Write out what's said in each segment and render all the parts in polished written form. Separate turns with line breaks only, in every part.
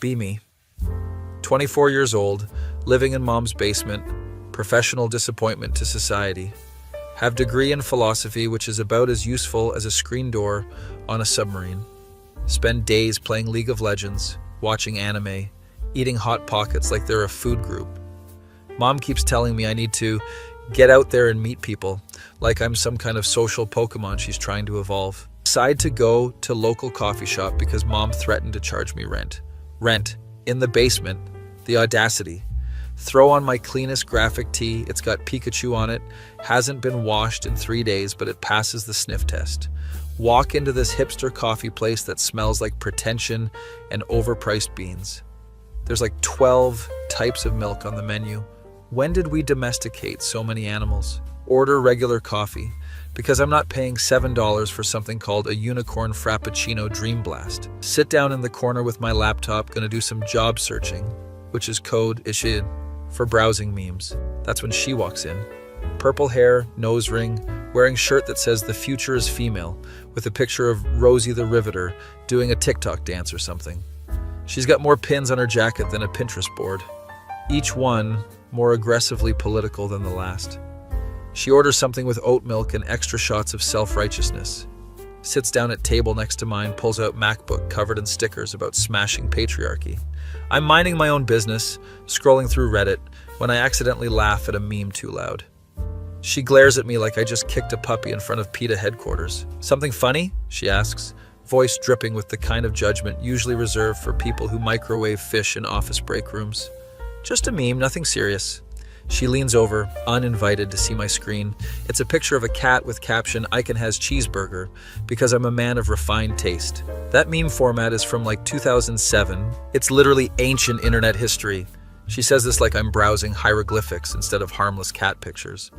Be me. 24 years old, living in mom's basement, professional disappointment to society. Have degree in philosophy, which is about as useful as a screen door on a submarine. Spend days playing League of Legends, watching anime, eating Hot Pockets like they're a food group. Mom keeps telling me I need to get out there and meet people, like I'm some kind of social Pokemon she's trying to evolve. Decide to go to local coffee shop because mom threatened to charge me rent. Rent. In the basement. The audacity. Throw on my cleanest graphic tee, it's got Pikachu on it, hasn't been washed in 3 days, but it passes the sniff test. Walk into this hipster coffee place that smells like pretension and overpriced beans. There's like 12 types of milk on the menu. When did we domesticate so many animals? Order regular coffee, because I'm not paying $7 for something called a unicorn frappuccino dream blast. Sit down in the corner with my laptop, gonna do some job searching, which is code ishid for browsing memes. That's when she walks in. Purple hair, nose ring, wearing shirt that says the future is female, with a picture of Rosie the Riveter doing a TikTok dance or something. She's got more pins on her jacket than a Pinterest board, each one more aggressively political than the last. She orders something with oat milk and extra shots of self-righteousness. Sits down at table next to mine, pulls out MacBook covered in stickers about smashing patriarchy. I'm minding my own business, scrolling through Reddit, when I accidentally laugh at a meme too loud. She glares at me like I just kicked a puppy in front of PETA headquarters. Something funny? She asks, voice dripping with the kind of judgment usually reserved for people who microwave fish in office break rooms. Just a meme, nothing serious. She leans over, uninvited, to see my screen. It's a picture of a cat with caption, "Icon has cheeseburger," because I'm a man of refined taste. That meme format is from like 2007. It's literally ancient internet history. She says this like I'm browsing hieroglyphics instead of harmless cat pictures.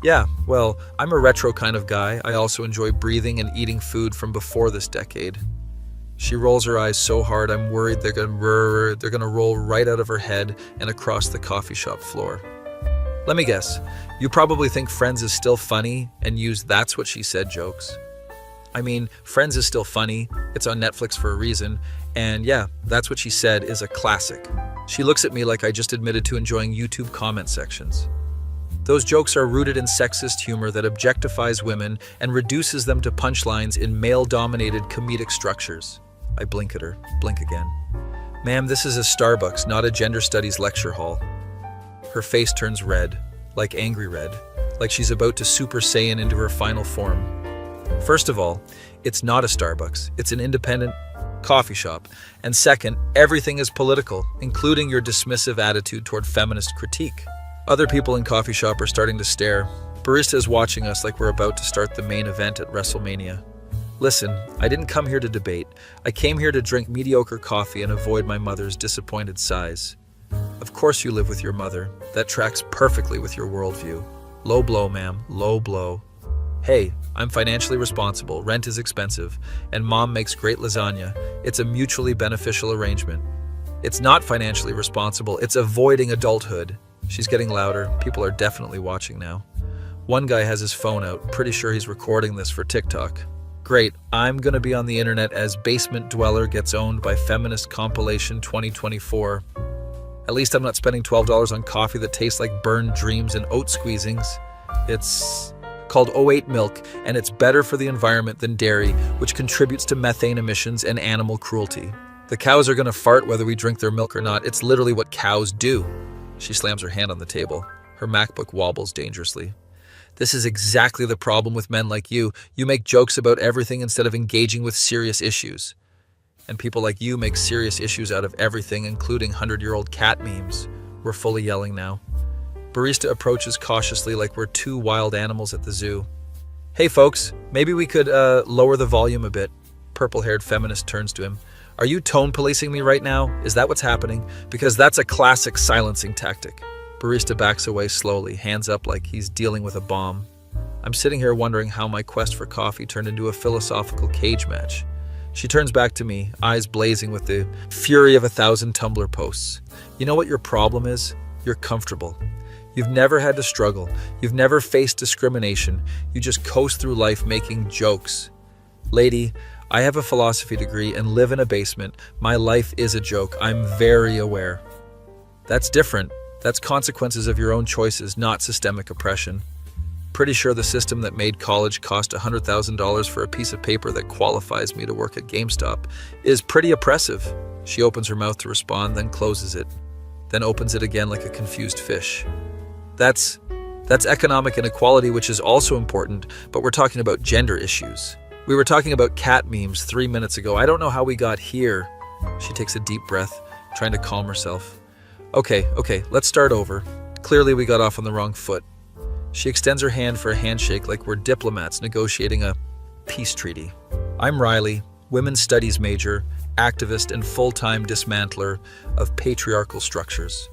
Yeah, well, I'm a retro kind of guy. I also enjoy breathing and eating food from before this decade. She rolls her eyes so hard I'm worried they're gonna roll right out of her head and across the coffee shop floor. Let me guess, you probably think Friends is still funny and use "that's what she said" jokes. I mean, Friends is still funny, it's on Netflix for a reason, and yeah, "That's What She Said" is a classic. She looks at me like I just admitted to enjoying YouTube comment sections. Those jokes are rooted in sexist humor that objectifies women and reduces them to punchlines in male-dominated comedic structures. I blink at her, blink again. Ma'am, this is a Starbucks, not a gender studies lecture hall. Her face turns red, like angry red, like she's about to Super Saiyan into her final form. First of all, it's not a Starbucks, it's an independent coffee shop. And second, everything is political, including your dismissive attitude toward feminist critique. Other people in coffee shop are starting to stare. Barista is watching us like we're about to start the main event at WrestleMania. Listen, I didn't come here to debate. I came here to drink mediocre coffee and avoid my mother's disappointed sighs. Of course you live with your mother. That tracks perfectly with your worldview. Low blow, ma'am. Low blow. Hey, I'm financially responsible. Rent is expensive. And mom makes great lasagna. It's a mutually beneficial arrangement. It's not financially responsible. It's avoiding adulthood. She's getting louder. People are definitely watching now. One guy has his phone out. Pretty sure he's recording this for TikTok. Great. I'm gonna be on the internet as Basement Dweller gets owned by Feminist Compilation 2024. At least I'm not spending $12 on coffee that tastes like burned dreams and oat squeezings. It's called O8 milk, and it's better for the environment than dairy, which contributes to methane emissions and animal cruelty. The cows are gonna fart whether we drink their milk or not. It's literally what cows do. She slams her hand on the table. Her MacBook wobbles dangerously. This is exactly the problem with men like you. You make jokes about everything instead of engaging with serious issues. And people like you make serious issues out of everything, including 100-year-old cat memes. We're fully yelling now. Barista approaches cautiously like we're two wild animals at the zoo. Hey folks, maybe we could lower the volume a bit. Purple-haired feminist turns to him. Are you tone policing me right now? Is that what's happening? Because that's a classic silencing tactic. Barista backs away slowly, hands up like he's dealing with a bomb. I'm sitting here wondering how my quest for coffee turned into a philosophical cage match. She turns back to me, eyes blazing with the fury of 1,000 Tumblr posts. You know what your problem is? You're comfortable. You've never had to struggle. You've never faced discrimination. You just coast through life making jokes. Lady, I have a philosophy degree and live in a basement. My life is a joke. I'm very aware. That's different. That's consequences of your own choices, not systemic oppression. Pretty sure the system that made college cost $100,000 for a piece of paper that qualifies me to work at GameStop is pretty oppressive. She opens her mouth to respond, then closes it, then opens it again like a confused fish. That's economic inequality, which is also important, but we're talking about gender issues. We were talking about cat memes 3 minutes ago. I don't know how we got here. She takes a deep breath, trying to calm herself. Okay, let's start over. Clearly we got off on the wrong foot. She extends her hand for a handshake like we're diplomats negotiating a peace treaty. I'm Riley, women's studies major, activist and full-time dismantler of patriarchal structures.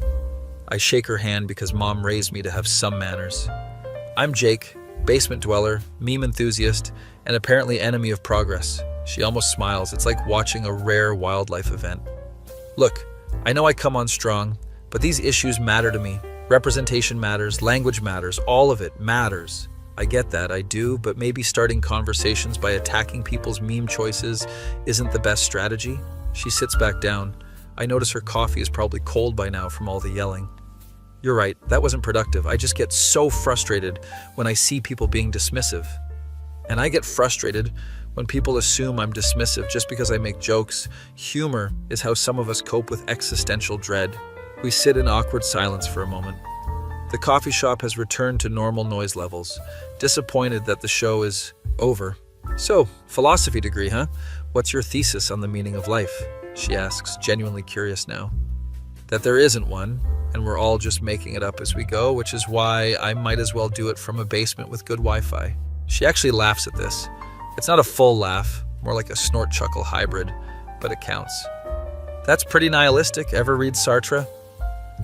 I shake her hand because Mom raised me to have some manners. I'm Jake, basement dweller, meme enthusiast, and apparently enemy of progress. She almost smiles. It's like watching a rare wildlife event. Look, I know I come on strong, but these issues matter to me. Representation matters, language matters, all of it matters. I get that, I do, but maybe starting conversations by attacking people's meme choices isn't the best strategy. She sits back down. I notice her coffee is probably cold by now from all the yelling. You're right, that wasn't productive. I just get so frustrated when I see people being dismissive. And I get frustrated when people assume I'm dismissive just because I make jokes. Humor is how some of us cope with existential dread. We sit in awkward silence for a moment. The coffee shop has returned to normal noise levels, disappointed that the show is over. So, philosophy degree, huh? What's your thesis on the meaning of life? She asks, genuinely curious now. That there isn't one, and we're all just making it up as we go, which is why I might as well do it from a basement with good Wi-Fi. She actually laughs at this. It's not a full laugh, more like a snort-chuckle hybrid, but it counts. That's pretty nihilistic. Ever read Sartre?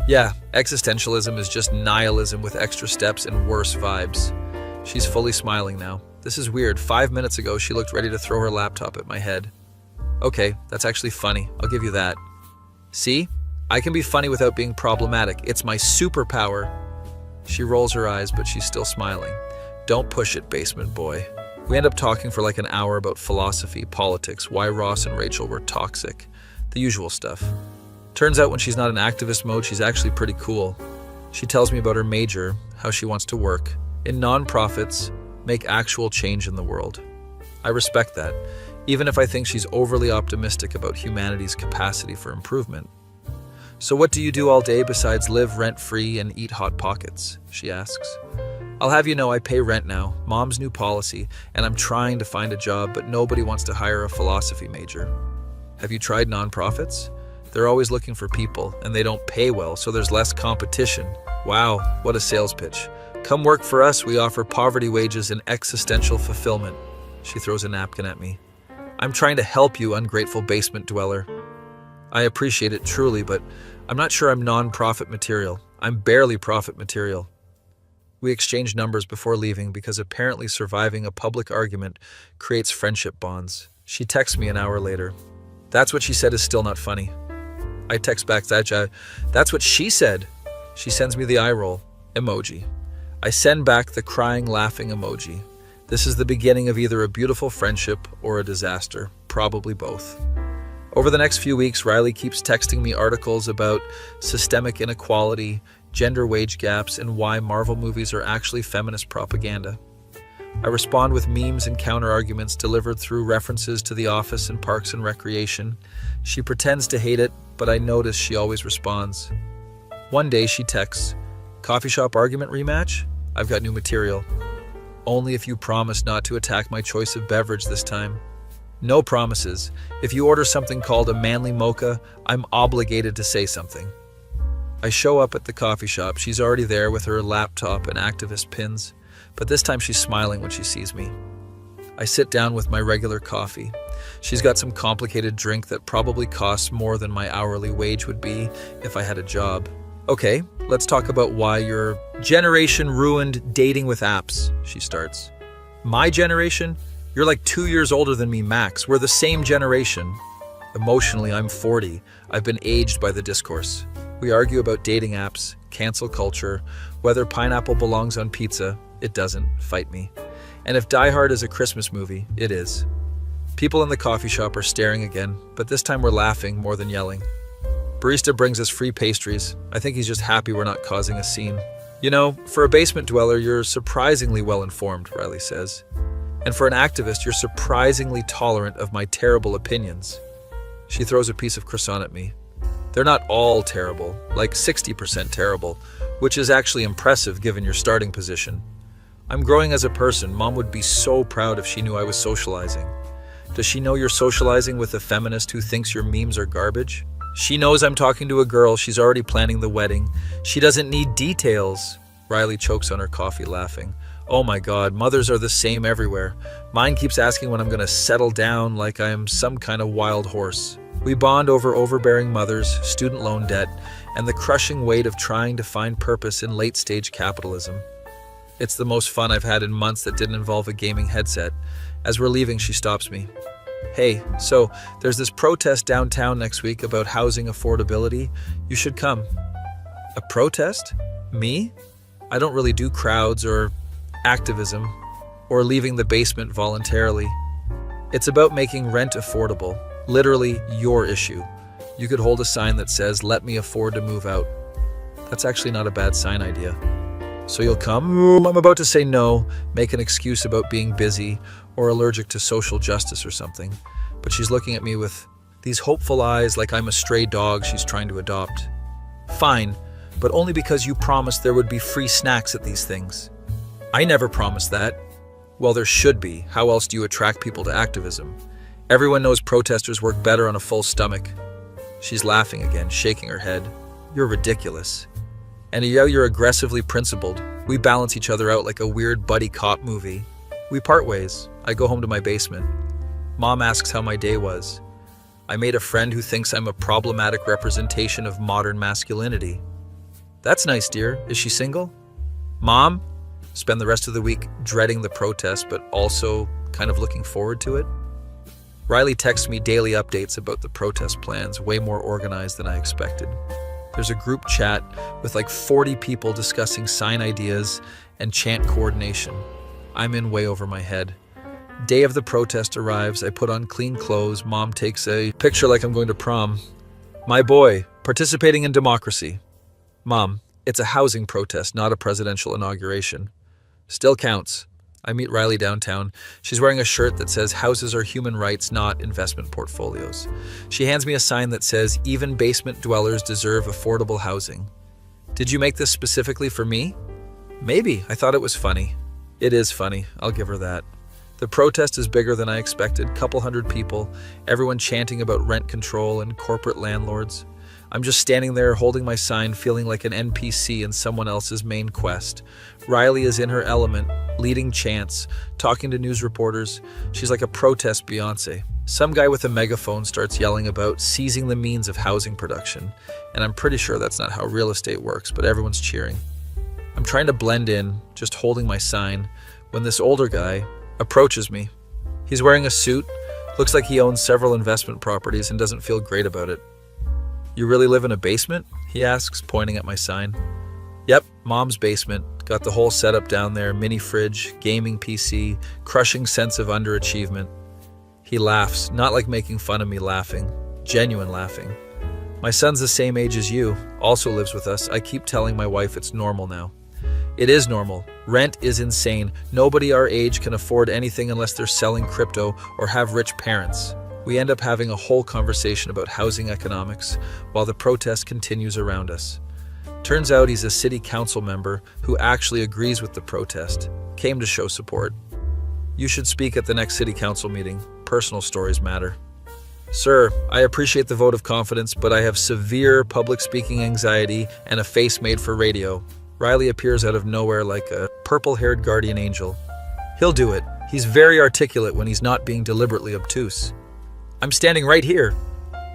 Yeah, existentialism is just nihilism with extra steps and worse vibes. She's fully smiling now. This is weird. 5 minutes ago, she looked ready to throw her laptop at my head. Okay, that's actually funny. I'll give you that. See? I can be funny without being problematic. It's my superpower. She rolls her eyes, but she's still smiling. Don't push it, basement boy. We end up talking for like an hour about philosophy, politics, why Ross and Rachel were toxic. The usual stuff. Turns out when she's not in activist mode, she's actually pretty cool. She tells me about her major, how she wants to work in nonprofits, make actual change in the world. I respect that, even if I think she's overly optimistic about humanity's capacity for improvement. So what do you do all day besides live rent-free and eat Hot Pockets? She asks. I'll have you know I pay rent now, Mom's new policy, and I'm trying to find a job, but nobody wants to hire a philosophy major. Have you tried nonprofits? They're always looking for people, and they don't pay well, so there's less competition. Wow, what a sales pitch. Come work for us, we offer poverty wages and existential fulfillment. She throws a napkin at me. I'm trying to help you, ungrateful basement dweller. I appreciate it truly, but I'm not sure I'm non-profit material. I'm barely profit material. We exchange numbers before leaving because apparently surviving a public argument creates friendship bonds. She texts me an hour later. That's what she said is still not funny. I text back, that's what she said. She sends me the eye roll emoji. I send back the crying, laughing emoji. This is the beginning of either a beautiful friendship or a disaster, probably both. Over the next few weeks, Riley keeps texting me articles about systemic inequality, gender wage gaps, and why Marvel movies are actually feminist propaganda. I respond with memes and counter-arguments delivered through references to The Office and Parks and Recreation. She pretends to hate it, but I notice she always responds. One day she texts, "Coffee shop argument rematch? I've got new material. Only if you promise not to attack my choice of beverage this time." No promises. If you order something called a manly mocha, I'm obligated to say something. I show up at the coffee shop. She's already there with her laptop and activist pins, but this time she's smiling when she sees me. I sit down with my regular coffee. She's got some complicated drink that probably costs more than my hourly wage would be if I had a job. Okay, let's talk about why your generation ruined dating with apps, she starts. My generation? You're like 2 years older than me, max. We're the same generation. Emotionally, I'm 40. I've been aged by the discourse. We argue about dating apps, cancel culture, whether pineapple belongs on pizza. It doesn't. Fight me. And if Die Hard is a Christmas movie, it is. People in the coffee shop are staring again, but this time we're laughing more than yelling. Barista brings us free pastries. I think he's just happy we're not causing a scene. You know, for a basement dweller, you're surprisingly well-informed, Riley says. And for an activist, you're surprisingly tolerant of my terrible opinions. She throws a piece of croissant at me. They're not all terrible, like 60% terrible, which is actually impressive given your starting position. I'm growing as a person. Mom would be so proud if she knew I was socializing. Does she know you're socializing with a feminist who thinks your memes are garbage? She knows I'm talking to a girl. She's already planning the wedding. She doesn't need details. Riley chokes on her coffee, laughing. Oh my God, mothers are the same everywhere. Mine keeps asking when I'm going to settle down like I'm some kind of wild horse. We bond over overbearing mothers, student loan debt, and the crushing weight of trying to find purpose in late-stage capitalism. It's the most fun I've had in months that didn't involve a gaming headset. As we're leaving, she stops me. Hey, so there's this protest downtown next week about housing affordability. You should come. A protest? Me? I don't really do crowds or activism or leaving the basement voluntarily. It's about making rent affordable, literally your issue. You could hold a sign that says, "Let me afford to move out." That's actually not a bad sign idea. So you'll come? I'm about to say no, make an excuse about being busy or allergic to social justice or something. But she's looking at me with these hopeful eyes like I'm a stray dog she's trying to adopt. Fine, but only because you promised there would be free snacks at these things. I never promised that. Well, there should be. How else do you attract people to activism? Everyone knows protesters work better on a full stomach. She's laughing again, shaking her head. You're ridiculous. And you're aggressively principled. We balance each other out like a weird buddy cop movie. We part ways. I go home to my basement. Mom asks how my day was. I made a friend who thinks I'm a problematic representation of modern masculinity. That's nice, dear. Is she single? Mom? Spend the rest of the week dreading the protest, but also kind of looking forward to it. Riley texts me daily updates about the protest plans, way more organized than I expected. There's a group chat with like 40 people discussing sign ideas and chant coordination. I'm in way over my head. Day of the protest arrives. I put on clean clothes. Mom takes a picture like I'm going to prom. My boy, participating in democracy. Mom, it's a housing protest, not a presidential inauguration. Still counts. I meet Riley downtown. She's wearing a shirt that says houses are human rights, not investment portfolios. She hands me a sign that says even basement dwellers deserve affordable housing. Did you make this specifically for me? Maybe. I thought it was funny. It is funny. I'll give her that. The protest is bigger than I expected. Couple hundred people, everyone chanting about rent control and corporate landlords. I'm just standing there holding my sign, feeling like an NPC in someone else's main quest. Riley is in her element, leading chants, talking to news reporters. She's like a protest Beyonce. Some guy with a megaphone starts yelling about seizing the means of housing production, and I'm pretty sure that's not how real estate works, but everyone's cheering. I'm trying to blend in, just holding my sign, when this older guy approaches me. He's wearing a suit, looks like he owns several investment properties and doesn't feel great about it. You really live in a basement? He asks, pointing at my sign. Yep, Mom's basement. Got the whole setup down there, mini fridge, gaming PC, crushing sense of underachievement. He laughs, not like making fun of me laughing, genuine laughing. My son's the same age as you, also lives with us. I keep telling my wife it's normal now. It is normal. Rent is insane. Nobody our age can afford anything unless they're selling crypto or have rich parents. We end up having a whole conversation about housing economics while the protest continues around us. Turns out he's a city council member who actually agrees with the protest, came to show support. You should speak at the next city council meeting. Personal stories matter. Sir, I appreciate the vote of confidence, but I have severe public speaking anxiety and a face made for radio. Riley appears out of nowhere like a purple-haired guardian angel. He'll do it. He's very articulate when he's not being deliberately obtuse. I'm standing right here.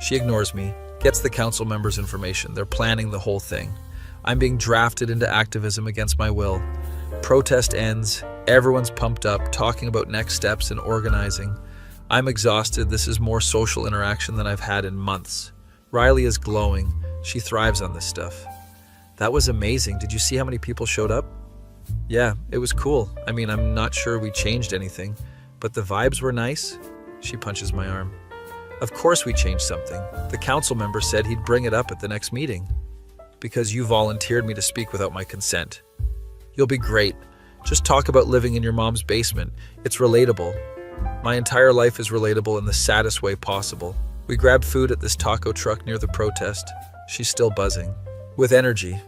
She ignores me, gets the council members' information. They're planning the whole thing. I'm being drafted into activism against my will. Protest ends. Everyone's pumped up, talking about next steps and organizing. I'm exhausted. This is more social interaction than I've had in months. Riley is glowing. She thrives on this stuff. That was amazing. Did you see how many people showed up? Yeah, it was cool. I mean, I'm not sure we changed anything, but the vibes were nice. She punches my arm. Of course we changed something. The council member said he'd bring it up at the next meeting. Because you volunteered me to speak without my consent. You'll be great. Just talk about living in your mom's basement. It's relatable. My entire life is relatable in the saddest way possible. We grabbed food at this taco truck near the protest. She's still buzzing. With energy.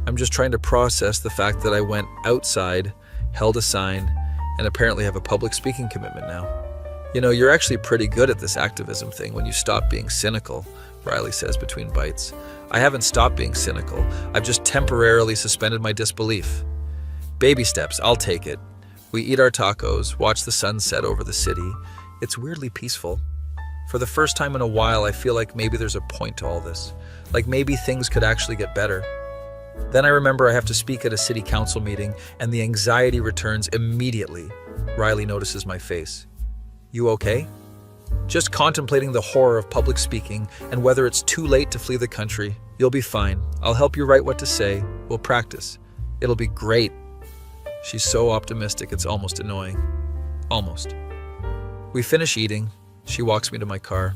I'm just trying to process the fact that I went outside, held a sign, and apparently have a public speaking commitment now. You know, you're actually pretty good at this activism thing when you stop being cynical, Riley says between bites. I haven't stopped being cynical. I've just temporarily suspended my disbelief. Baby steps, I'll take it. We eat our tacos, watch the sun set over the city. It's weirdly peaceful. For the first time in a while, I feel like maybe there's a point to all this. Like maybe things could actually get better. Then I remember I have to speak at a city council meeting, and the anxiety returns immediately. Riley notices my face. You okay? Just contemplating the horror of public speaking and whether it's too late to flee the country. You'll be fine. I'll help you write what to say. We'll practice. It'll be great. She's so optimistic it's almost annoying. Almost. We finish eating. She walks me to my car.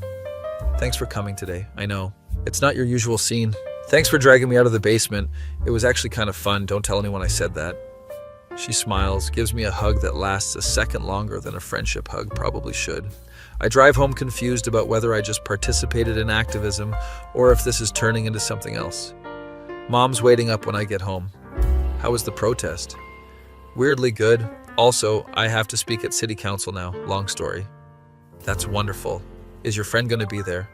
Thanks for coming today. I know. It's not your usual scene. Thanks for dragging me out of the basement. It was actually kind of fun. Don't tell anyone I said that. She smiles, gives me a hug that lasts a second longer than a friendship hug probably should. I drive home confused about whether I just participated in activism or if this is turning into something else. Mom's waiting up when I get home. How was the protest? Weirdly good. Also, I have to speak at city council now. Long story. That's wonderful. Is your friend going to be there?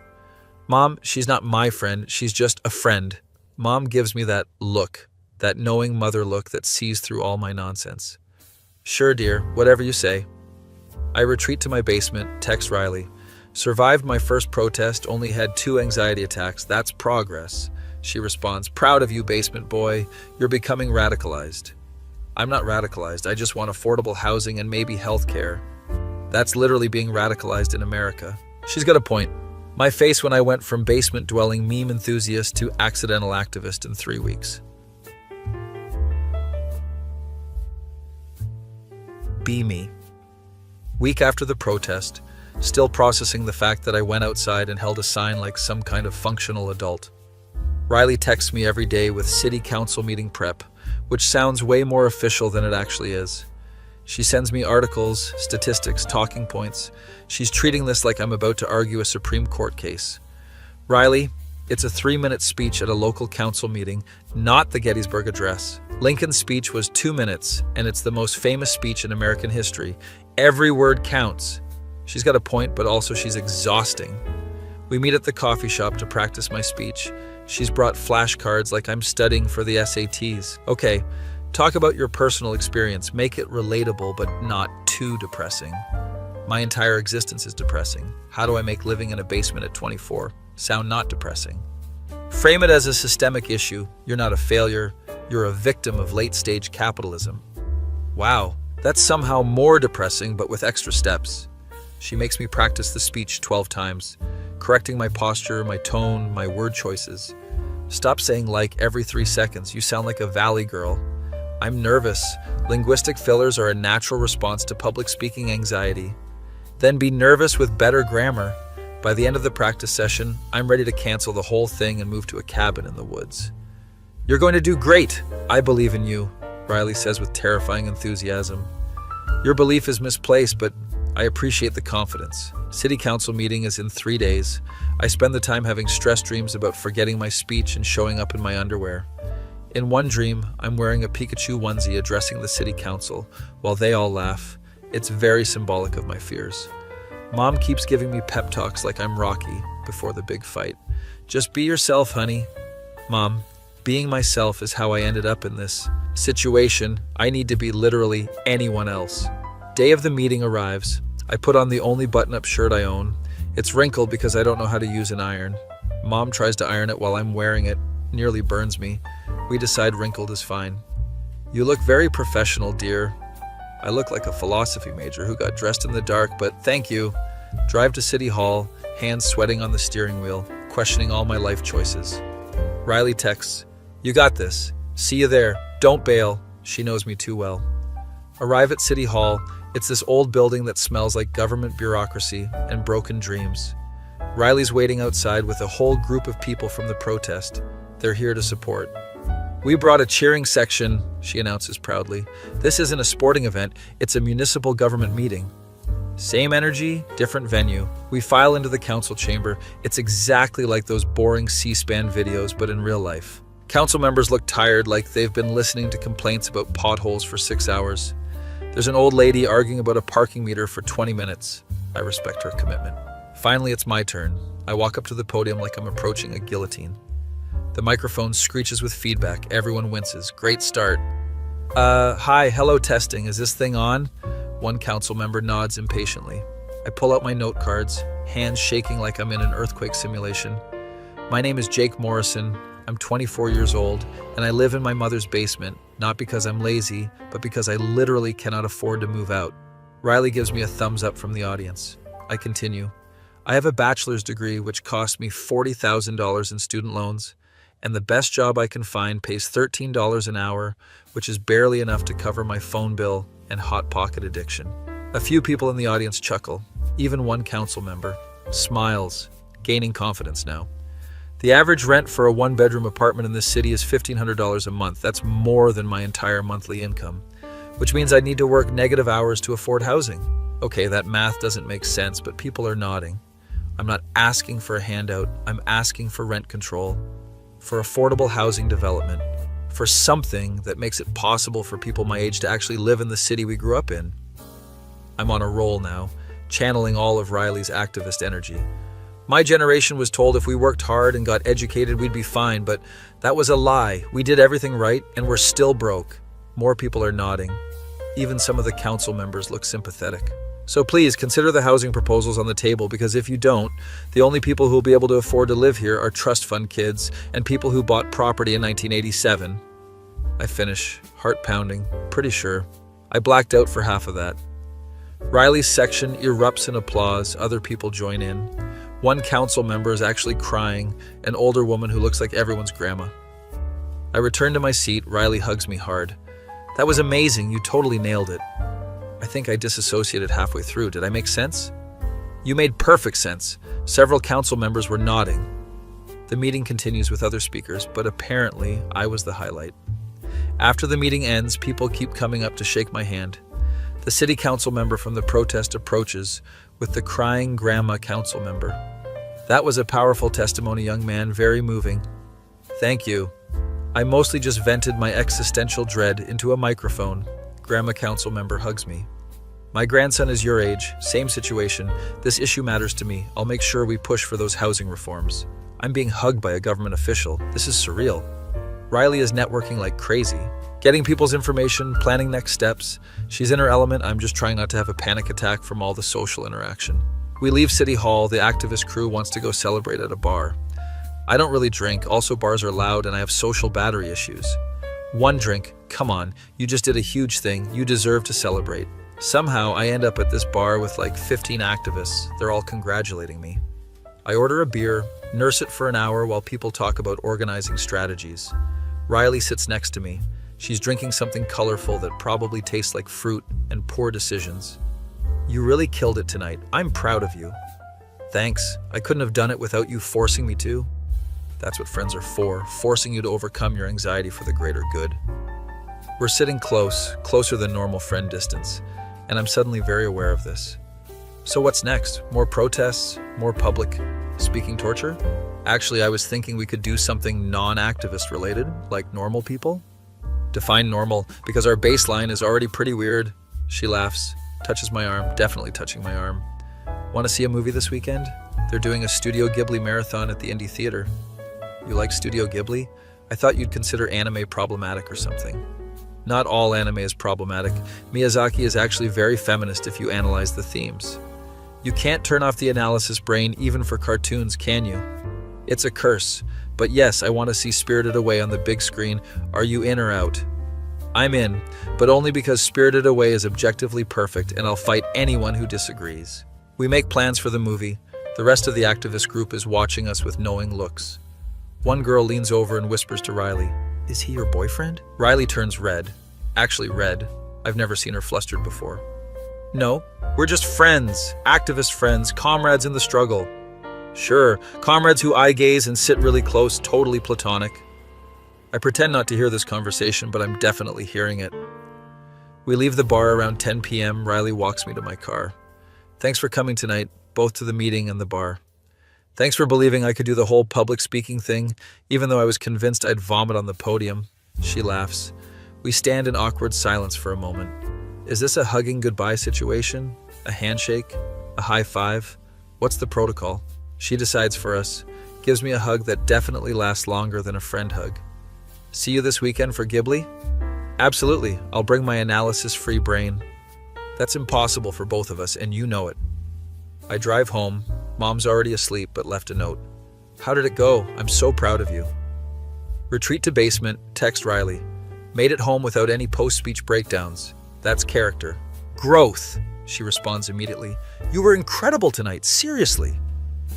Mom, she's not my friend. She's just a friend. Mom gives me that look. That knowing mother look that sees through all my nonsense. Sure, dear, whatever you say. I retreat to my basement, text Riley. Survived my first protest, only had 2 anxiety attacks. That's progress. She responds, proud of you, basement boy. You're becoming radicalized. I'm not radicalized. I just want affordable housing and maybe health care. That's literally being radicalized in America. She's got a point. My face when I went from basement-dwelling meme enthusiast to accidental activist in 3 weeks. Be me. Week after the protest, still processing the fact that I went outside and held a sign like some kind of functional adult. Riley texts me every day with city council meeting prep, which sounds way more official than it actually is. She sends me articles, statistics, talking points. She's treating this like I'm about to argue a Supreme Court case. Riley, it's a 3-minute speech at a local council meeting, not the Gettysburg Address. Lincoln's speech was 2 minutes, and it's the most famous speech in American history. Every word counts. She's got a point, but also she's exhausting. We meet at the coffee shop to practice my speech. She's brought flashcards like I'm studying for the SATs. Okay, talk about your personal experience. Make it relatable, but not too depressing. My entire existence is depressing. How do I make living in a basement at 24 sound not depressing? Frame it as a systemic issue. You're not a failure. You're a victim of late-stage capitalism. Wow, that's somehow more depressing, but with extra steps. She makes me practice the speech 12 times, correcting my posture, my tone, my word choices. Stop saying like every 3 seconds. You sound like a valley girl. I'm nervous. Linguistic fillers are a natural response to public speaking anxiety. Then be nervous with better grammar. By the end of the practice session, I'm ready to cancel the whole thing and move to a cabin in the woods. You're going to do great. I believe in you, Riley says with terrifying enthusiasm. Your belief is misplaced, but I appreciate the confidence. City council meeting is in 3 days. I spend the time having stress dreams about forgetting my speech and showing up in my underwear. In one dream, I'm wearing a Pikachu onesie addressing the city council while they all laugh. It's very symbolic of my fears. Mom keeps giving me pep talks like I'm Rocky before the big fight. Just be yourself, honey. Mom, being myself is how I ended up in this situation. I need to be literally anyone else. Day of the meeting arrives. I put on the only button-up shirt I own. It's wrinkled because I don't know how to use an iron. Mom tries to iron it while I'm wearing it. Nearly burns me. We decide wrinkled is fine. You look very professional, dear. I look like a philosophy major who got dressed in the dark, but thank you. Drive to City Hall, hands sweating on the steering wheel, questioning all my life choices. Riley texts, you got this. See you there. Don't bail. She knows me too well. Arrive at City Hall. It's this old building that smells like government bureaucracy and broken dreams. Riley's waiting outside with a whole group of people from the protest. They're here to support. "We brought a cheering section," she announces proudly. "This isn't a sporting event, it's a municipal government meeting." Same energy, different venue. We file into the council chamber. It's exactly like those boring C-SPAN videos, but in real life. Council members look tired, like they've been listening to complaints about potholes for 6 hours. There's an old lady arguing about a parking meter for 20 minutes. I respect her commitment. Finally, it's my turn. I walk up to the podium like I'm approaching a guillotine. The microphone screeches with feedback. Everyone winces. Great start. Hi, hello, testing. Is this thing on? One council member nods impatiently. I pull out my note cards, hands shaking like I'm in an earthquake simulation. "My name is Jake Morrison. I'm 24 years old, and I live in my mother's basement, not because I'm lazy, but because I literally cannot afford to move out." Riley gives me a thumbs up from the audience. I continue. "I have a bachelor's degree, which cost me $40,000 in student loans, and the best job I can find pays $13 an hour, which is barely enough to cover my phone bill and Hot Pocket addiction." A few people in the audience chuckle. Even one council member smiles, gaining confidence now. "The average rent for a one-bedroom apartment in this city is $1,500 a month. That's more than my entire monthly income, which means I need to work negative hours to afford housing." Okay, that math doesn't make sense, but people are nodding. I'm not asking for a handout. I'm asking for rent control, for affordable housing development, for something that makes it possible for people my age to actually live in the city we grew up in. I'm on a roll now, channeling all of Riley's activist energy. "My generation was told if we worked hard and got educated, we'd be fine, but that was a lie. We did everything right, and we're still broke." More people are nodding. Even some of the council members look sympathetic. "So please consider the housing proposals on the table, because if you don't, the only people who will be able to afford to live here are trust fund kids and people who bought property in 1987. I finish, heart pounding, pretty sure. I blacked out for half of that. Riley's section erupts in applause. Other people join in. One council member is actually crying, an older woman who looks like everyone's grandma. I return to my seat. Riley hugs me hard. "That was amazing. You totally nailed it." I think I disassociated halfway through. Did I make sense? "You made perfect sense." Several council members were nodding. The meeting continues with other speakers, but apparently I was the highlight. After the meeting ends, people keep coming up to shake my hand. The city council member from the protest approaches with the crying grandma council member. "That was a powerful testimony, young man, very moving." "Thank you. I mostly just vented my existential dread into a microphone." Grandma council member hugs me. "My grandson is your age, same situation. This issue matters to me. I'll make sure we push for those housing reforms." I'm being hugged by a government official. This is surreal. Riley is networking like crazy, getting people's information, planning next steps. She's in her element. I'm just trying not to have a panic attack from all the social interaction. We leave City Hall. The activist crew wants to go celebrate at a bar. I don't really drink. Also, bars are loud and I have social battery issues. One drink, come on, you just did a huge thing. You deserve to celebrate. Somehow, I end up at this bar with like 15 activists. They're all congratulating me. I order a beer, nurse it for an hour while people talk about organizing strategies. Riley sits next to me. She's drinking something colorful that probably tastes like fruit and poor decisions. "You really killed it tonight. I'm proud of you." "Thanks. I couldn't have done it without you forcing me to." That's what friends are for, forcing you to overcome your anxiety for the greater good. We're sitting close, closer than normal friend distance, and I'm suddenly very aware of this. So what's next? More protests? More public speaking torture? Actually, I was thinking we could do something non-activist related, like normal people. Define normal, because our baseline is already pretty weird. She laughs, touches my arm, definitely touching my arm. Want to see a movie this weekend? They're doing a Studio Ghibli marathon at the Indie Theater. You like Studio Ghibli? I thought you'd consider anime problematic or something. Not all anime is problematic. Miyazaki is actually very feminist if you analyze the themes. You can't turn off the analysis brain even for cartoons, can you? It's a curse. But yes, I want to see Spirited Away on the big screen. Are you in or out? I'm in, but only because Spirited Away is objectively perfect, and I'll fight anyone who disagrees. We make plans for the movie. The rest of the activist group is watching us with knowing looks. One girl leans over and whispers to Riley, "Is he your boyfriend?" Riley turns red. Actually red. I've never seen her flustered before. No, we're just friends, activist friends, comrades in the struggle. Sure, comrades who eye gaze and sit really close, totally platonic. I pretend not to hear this conversation, but I'm definitely hearing it. We leave the bar around 10 p.m. Riley walks me to my car. Thanks for coming tonight, both to the meeting and the bar. Thanks for believing I could do the whole public speaking thing, even though I was convinced I'd vomit on the podium. She laughs. We stand in awkward silence for a moment. Is this a hugging goodbye situation? A handshake? A high five? What's the protocol? She decides for us, gives me a hug that definitely lasts longer than a friend hug. See you this weekend for Ghibli? Absolutely, I'll bring my analysis-free brain. That's impossible for both of us, and you know it. I drive home. Mom's already asleep, but left a note. How did it go? I'm so proud of you. Retreat to basement, text Riley. Made it home without any post-speech breakdowns. That's character. Growth, she responds immediately. You were incredible tonight, seriously.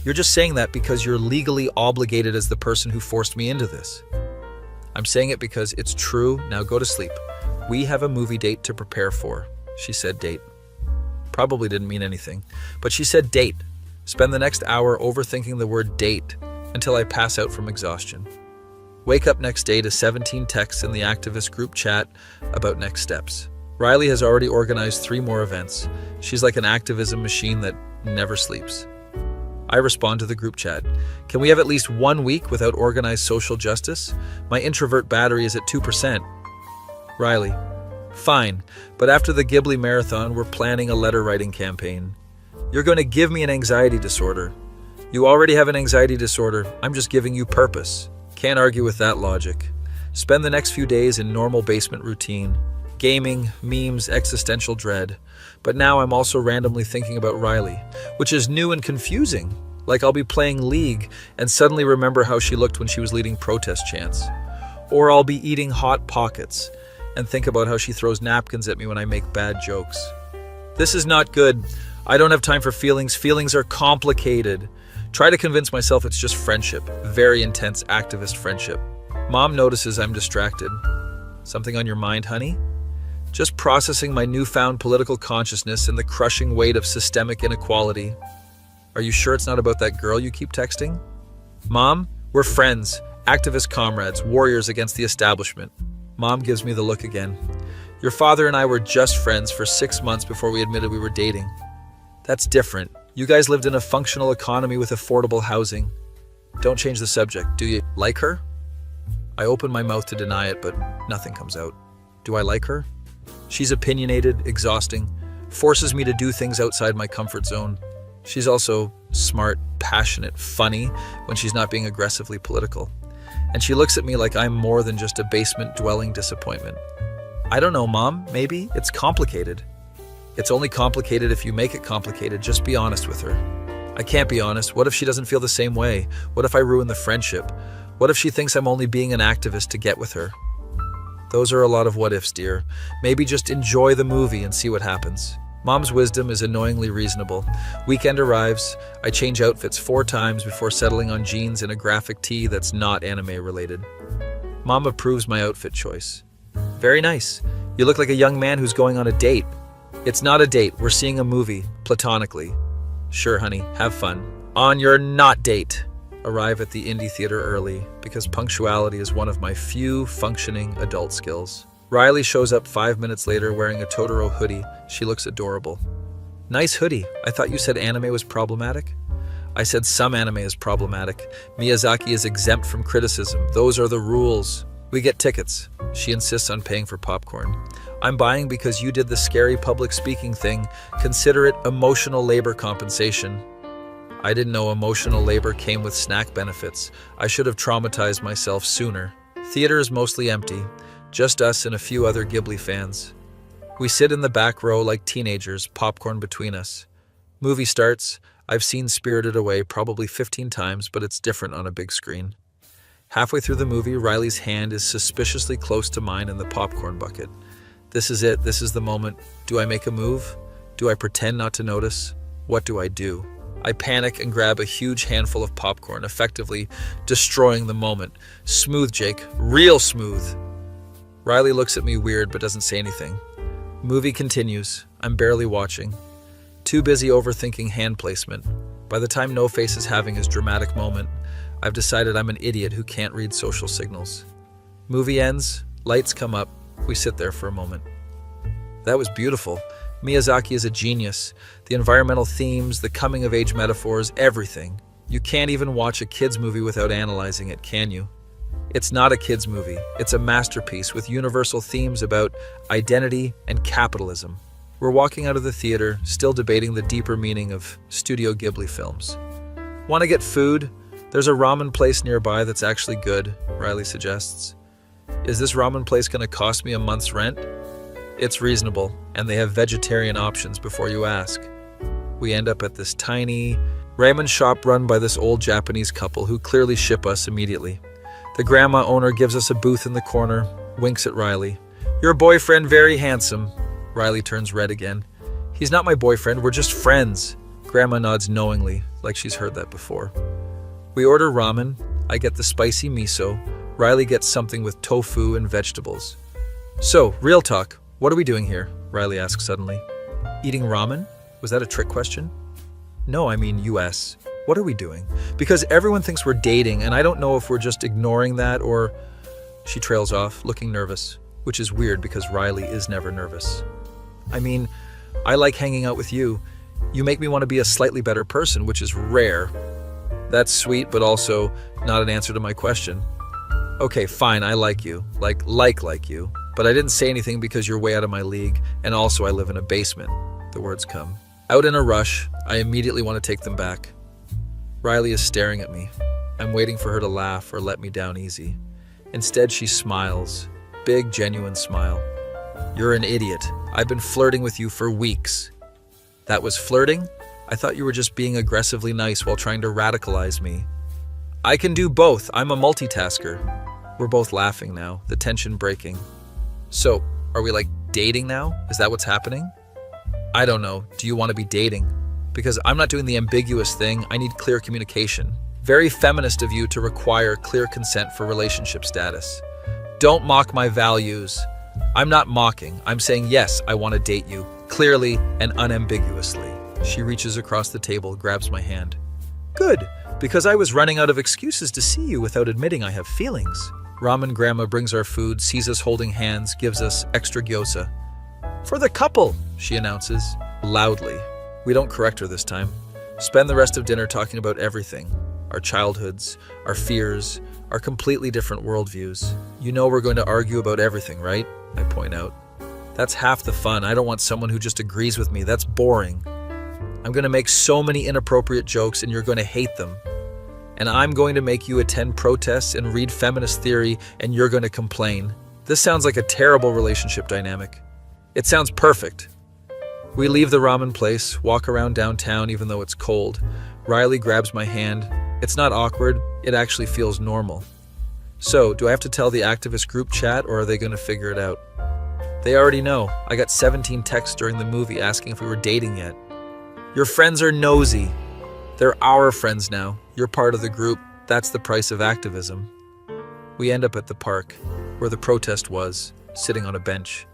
You're just saying that because you're legally obligated as the person who forced me into this. I'm saying it because it's true. Now go to sleep. We have a movie date to prepare for. She said date. Probably didn't mean anything, but she said date. Spend the next hour overthinking the word date until I pass out from exhaustion. Wake up next day to 17 texts in the activist group chat about next steps. Riley has already organized 3 more events. She's like an activism machine that never sleeps. I respond to the group chat. Can we have at least 1 week without organized social justice? My introvert battery is at 2%. Riley. Fine, but after the Ghibli marathon, we're planning a letter writing campaign. You're going to give me an anxiety disorder. You already have an anxiety disorder. I'm just giving you purpose. Can't argue with that logic. Spend the next few days in normal basement routine. Gaming, memes, existential dread. But now I'm also randomly thinking about Riley, which is new and confusing. Like I'll be playing League and suddenly remember how she looked when she was leading protest chants. Or I'll be eating Hot Pockets and think about how she throws napkins at me when I make bad jokes. This is not good. I don't have time for feelings. Feelings are complicated. Try to convince myself it's just friendship. Very intense activist friendship. Mom notices I'm distracted. Something on your mind, honey? Just processing my newfound political consciousness and the crushing weight of systemic inequality. Are you sure it's not about that girl you keep texting? Mom, we're friends, activist comrades, warriors against the establishment. Mom gives me the look again. Your father and I were just friends for 6 months before we admitted we were dating. That's different. You guys lived in a functional economy with affordable housing. Don't change the subject. Do you like her? I open my mouth to deny it, but nothing comes out. Do I like her? She's opinionated, exhausting, forces me to do things outside my comfort zone. She's also smart, passionate, funny when she's not being aggressively political. And she looks at me like I'm more than just a basement-dwelling disappointment. I don't know, Mom. Maybe it's complicated. It's only complicated if you make it complicated. Just be honest with her. I can't be honest. What if she doesn't feel the same way? What if I ruin the friendship? What if she thinks I'm only being an activist to get with her? Those are a lot of what ifs, dear. Maybe just enjoy the movie and see what happens. Mom's wisdom is annoyingly reasonable. Weekend arrives. I change outfits 4 times before settling on jeans and a graphic tee that's not anime related. Mom approves my outfit choice. Very nice. You look like a young man who's going on a date. It's not a date. We're seeing a movie, platonically. Sure, honey. Have fun. On your not date. Arrive at the indie theater early, because punctuality is one of my few functioning adult skills. Riley shows up 5 minutes later wearing a Totoro hoodie. She looks adorable. Nice hoodie. I thought you said anime was problematic? I said some anime is problematic. Miyazaki is exempt from criticism. Those are the rules. We get tickets. She insists on paying for popcorn. I'm buying because you did the scary public speaking thing. Consider it emotional labor compensation. I didn't know emotional labor came with snack benefits. I should have traumatized myself sooner. Theater is mostly empty. Just us and a few other Ghibli fans. We sit in the back row like teenagers, popcorn between us. Movie starts. I've seen Spirited Away probably 15 times, but it's different on a big screen. Halfway through the movie, Riley's hand is suspiciously close to mine in the popcorn bucket. This is it. This is the moment. Do I make a move? Do I pretend not to notice? What do I do? I panic and grab a huge handful of popcorn, effectively destroying the moment. Smooth, Jake. Real smooth. Riley looks at me weird but doesn't say anything. Movie continues. I'm barely watching. Too busy overthinking hand placement. By the time No Face is having his dramatic moment, I've decided I'm an idiot who can't read social signals. Movie ends, lights come up, we sit there for a moment. That was beautiful. Miyazaki is a genius. The environmental themes, the coming-of-age metaphors, everything. You can't even watch a kids' movie without analyzing it, can you? It's not a kids' movie. It's a masterpiece with universal themes about identity and capitalism. We're walking out of the theater, still debating the deeper meaning of Studio Ghibli films. Want to get food? There's a ramen place nearby that's actually good, Riley suggests. Is this ramen place going to cost me a month's rent? It's reasonable, and they have vegetarian options before you ask. We end up at this tiny ramen shop run by this old Japanese couple who clearly ship us immediately. The grandma owner gives us a booth in the corner, winks at Riley. Your boyfriend very handsome. Riley turns red again. He's not my boyfriend, we're just friends. Grandma nods knowingly, like she's heard that before. We order ramen, I get the spicy miso, Riley gets something with tofu and vegetables. So, real talk, what are we doing here? Riley asks suddenly. Eating ramen? Was that a trick question? No, I mean US. What are we doing? Because everyone thinks we're dating, and I don't know if we're just ignoring that or... She trails off, looking nervous, which is weird because Riley is never nervous. I mean, I like hanging out with you. You make me want to be a slightly better person, which is rare. That's sweet, but also not an answer to my question. Okay, fine, I like you. Like you. But I didn't say anything because you're way out of my league, and also I live in a basement. The words come. Out in a rush, I immediately want to take them back. Riley is staring at me. I'm waiting for her to laugh or let me down easy. Instead, she smiles. Big, genuine smile. You're an idiot. I've been flirting with you for weeks. That was flirting? I thought you were just being aggressively nice while trying to radicalize me. I can do both. I'm a multitasker. We're both laughing now, the tension breaking. So, are we like dating now? Is that what's happening? I don't know. Do you want to be dating? Because I'm not doing the ambiguous thing. I need clear communication. Very feminist of you to require clear consent for relationship status. Don't mock my values. I'm not mocking. I'm saying yes, I want to date you, clearly and unambiguously. She reaches across the table, grabs my hand. Good, because I was running out of excuses to see you without admitting I have feelings. Ramen grandma brings our food, sees us holding hands, gives us extra gyoza. For the couple, she announces, loudly. We don't correct her this time. Spend the rest of dinner talking about everything. Our childhoods, our fears, our completely different worldviews. You know we're going to argue about everything, right? I point out. That's half the fun. I don't want someone who just agrees with me. That's boring. I'm going to make so many inappropriate jokes and you're going to hate them. And I'm going to make you attend protests and read feminist theory and you're going to complain. This sounds like a terrible relationship dynamic. It sounds perfect. We leave the ramen place, walk around downtown even though it's cold. Riley grabs my hand. It's not awkward, it actually feels normal. So, do I have to tell the activist group chat or are they going to figure it out? They already know. I got 17 texts during the movie asking if we were dating yet. Your friends are nosy. They're our friends now. You're part of the group. That's the price of activism. We end up at the park, where the protest was, sitting on a bench.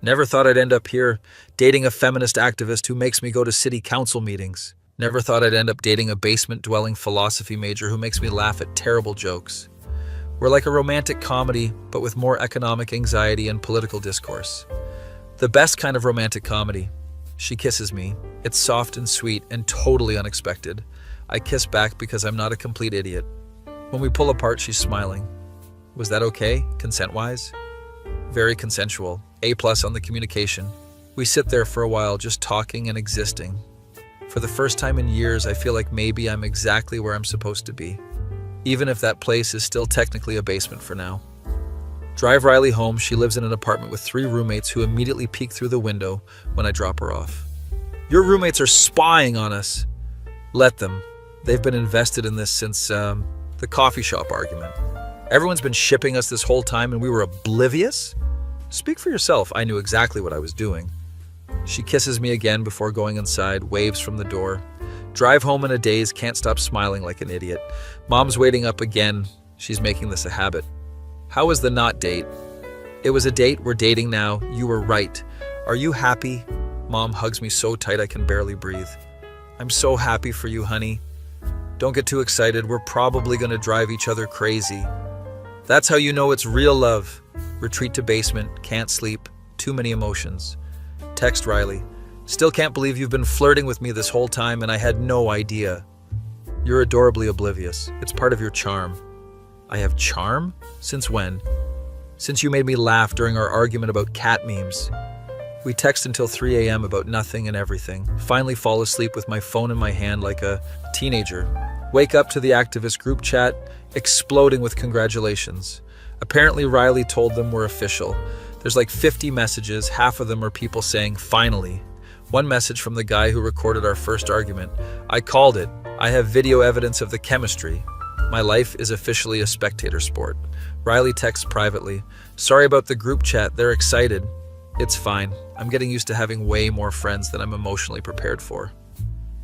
Never thought I'd end up here, dating a feminist activist who makes me go to city council meetings. Never thought I'd end up dating a basement-dwelling philosophy major who makes me laugh at terrible jokes. We're like a romantic comedy, but with more economic anxiety and political discourse. The best kind of romantic comedy. She kisses me. It's soft and sweet and totally unexpected. I kiss back because I'm not a complete idiot. When we pull apart, she's smiling. Was that okay, consent-wise? Very consensual. A+ on the communication. We sit there for a while just talking and existing. For the first time in years, I feel like maybe I'm exactly where I'm supposed to be. Even if that place is still technically a basement for now. Drive Riley home. She lives in an apartment with 3 roommates who immediately peek through the window when I drop her off. Your roommates are spying on us. Let them. They've been invested in this since the coffee shop argument. Everyone's been shipping us this whole time and we were oblivious? Speak for yourself. I knew exactly what I was doing. She kisses me again before going inside, waves from the door. Drive home in a daze, can't stop smiling like an idiot. Mom's waiting up again. She's making this a habit. How was the not date? It was a date, we're dating now. You were right. Are you happy? Mom hugs me so tight I can barely breathe. I'm so happy for you, honey. Don't get too excited. We're probably going to drive each other crazy. That's how you know it's real love. Retreat to basement, can't sleep, too many emotions. Text Riley. Still can't believe you've been flirting with me this whole time and I had no idea. You're adorably oblivious. It's part of your charm. I have charm? Since when? Since you made me laugh during our argument about cat memes. We text until 3 a.m. about nothing and everything. Finally fall asleep with my phone in my hand like a teenager. Wake up to the activist group chat, exploding with congratulations. Apparently Riley told them we're official. There's like 50 messages, half of them are people saying, finally. One message from the guy who recorded our first argument. I called it. I have video evidence of the chemistry. My life is officially a spectator sport. Riley texts privately. Sorry about the group chat, they're excited. It's fine. I'm getting used to having way more friends than I'm emotionally prepared for.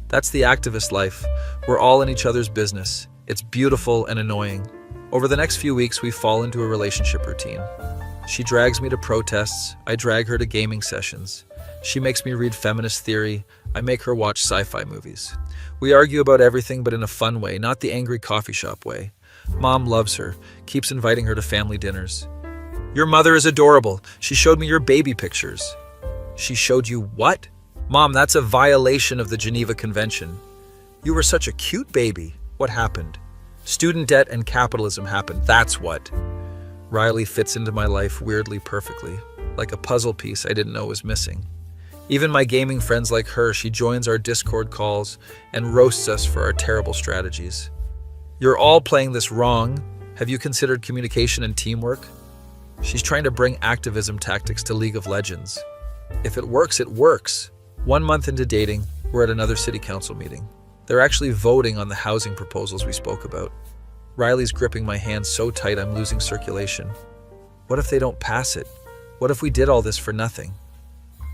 That's the activist life. We're all in each other's business. It's beautiful and annoying. Over the next few weeks, we fall into a relationship routine. She drags me to protests. I drag her to gaming sessions. She makes me read feminist theory. I make her watch sci-fi movies. We argue about everything, but in a fun way, not the angry coffee shop way. Mom loves her, keeps inviting her to family dinners. Your mother is adorable. She showed me your baby pictures. She showed you what? Mom, that's a violation of the Geneva Convention. You were such a cute baby. What happened? Student debt and capitalism happened. That's what. Riley fits into my life weirdly perfectly, like a puzzle piece I didn't know was missing. Even my gaming friends like her, she joins our Discord calls and roasts us for our terrible strategies. You're all playing this wrong. Have you considered communication and teamwork? She's trying to bring activism tactics to League of Legends. If it works, it works. 1 month into dating, we're at another city council meeting. They're actually voting on the housing proposals we spoke about. Riley's gripping my hand so tight I'm losing circulation. What if they don't pass it? What if we did all this for nothing?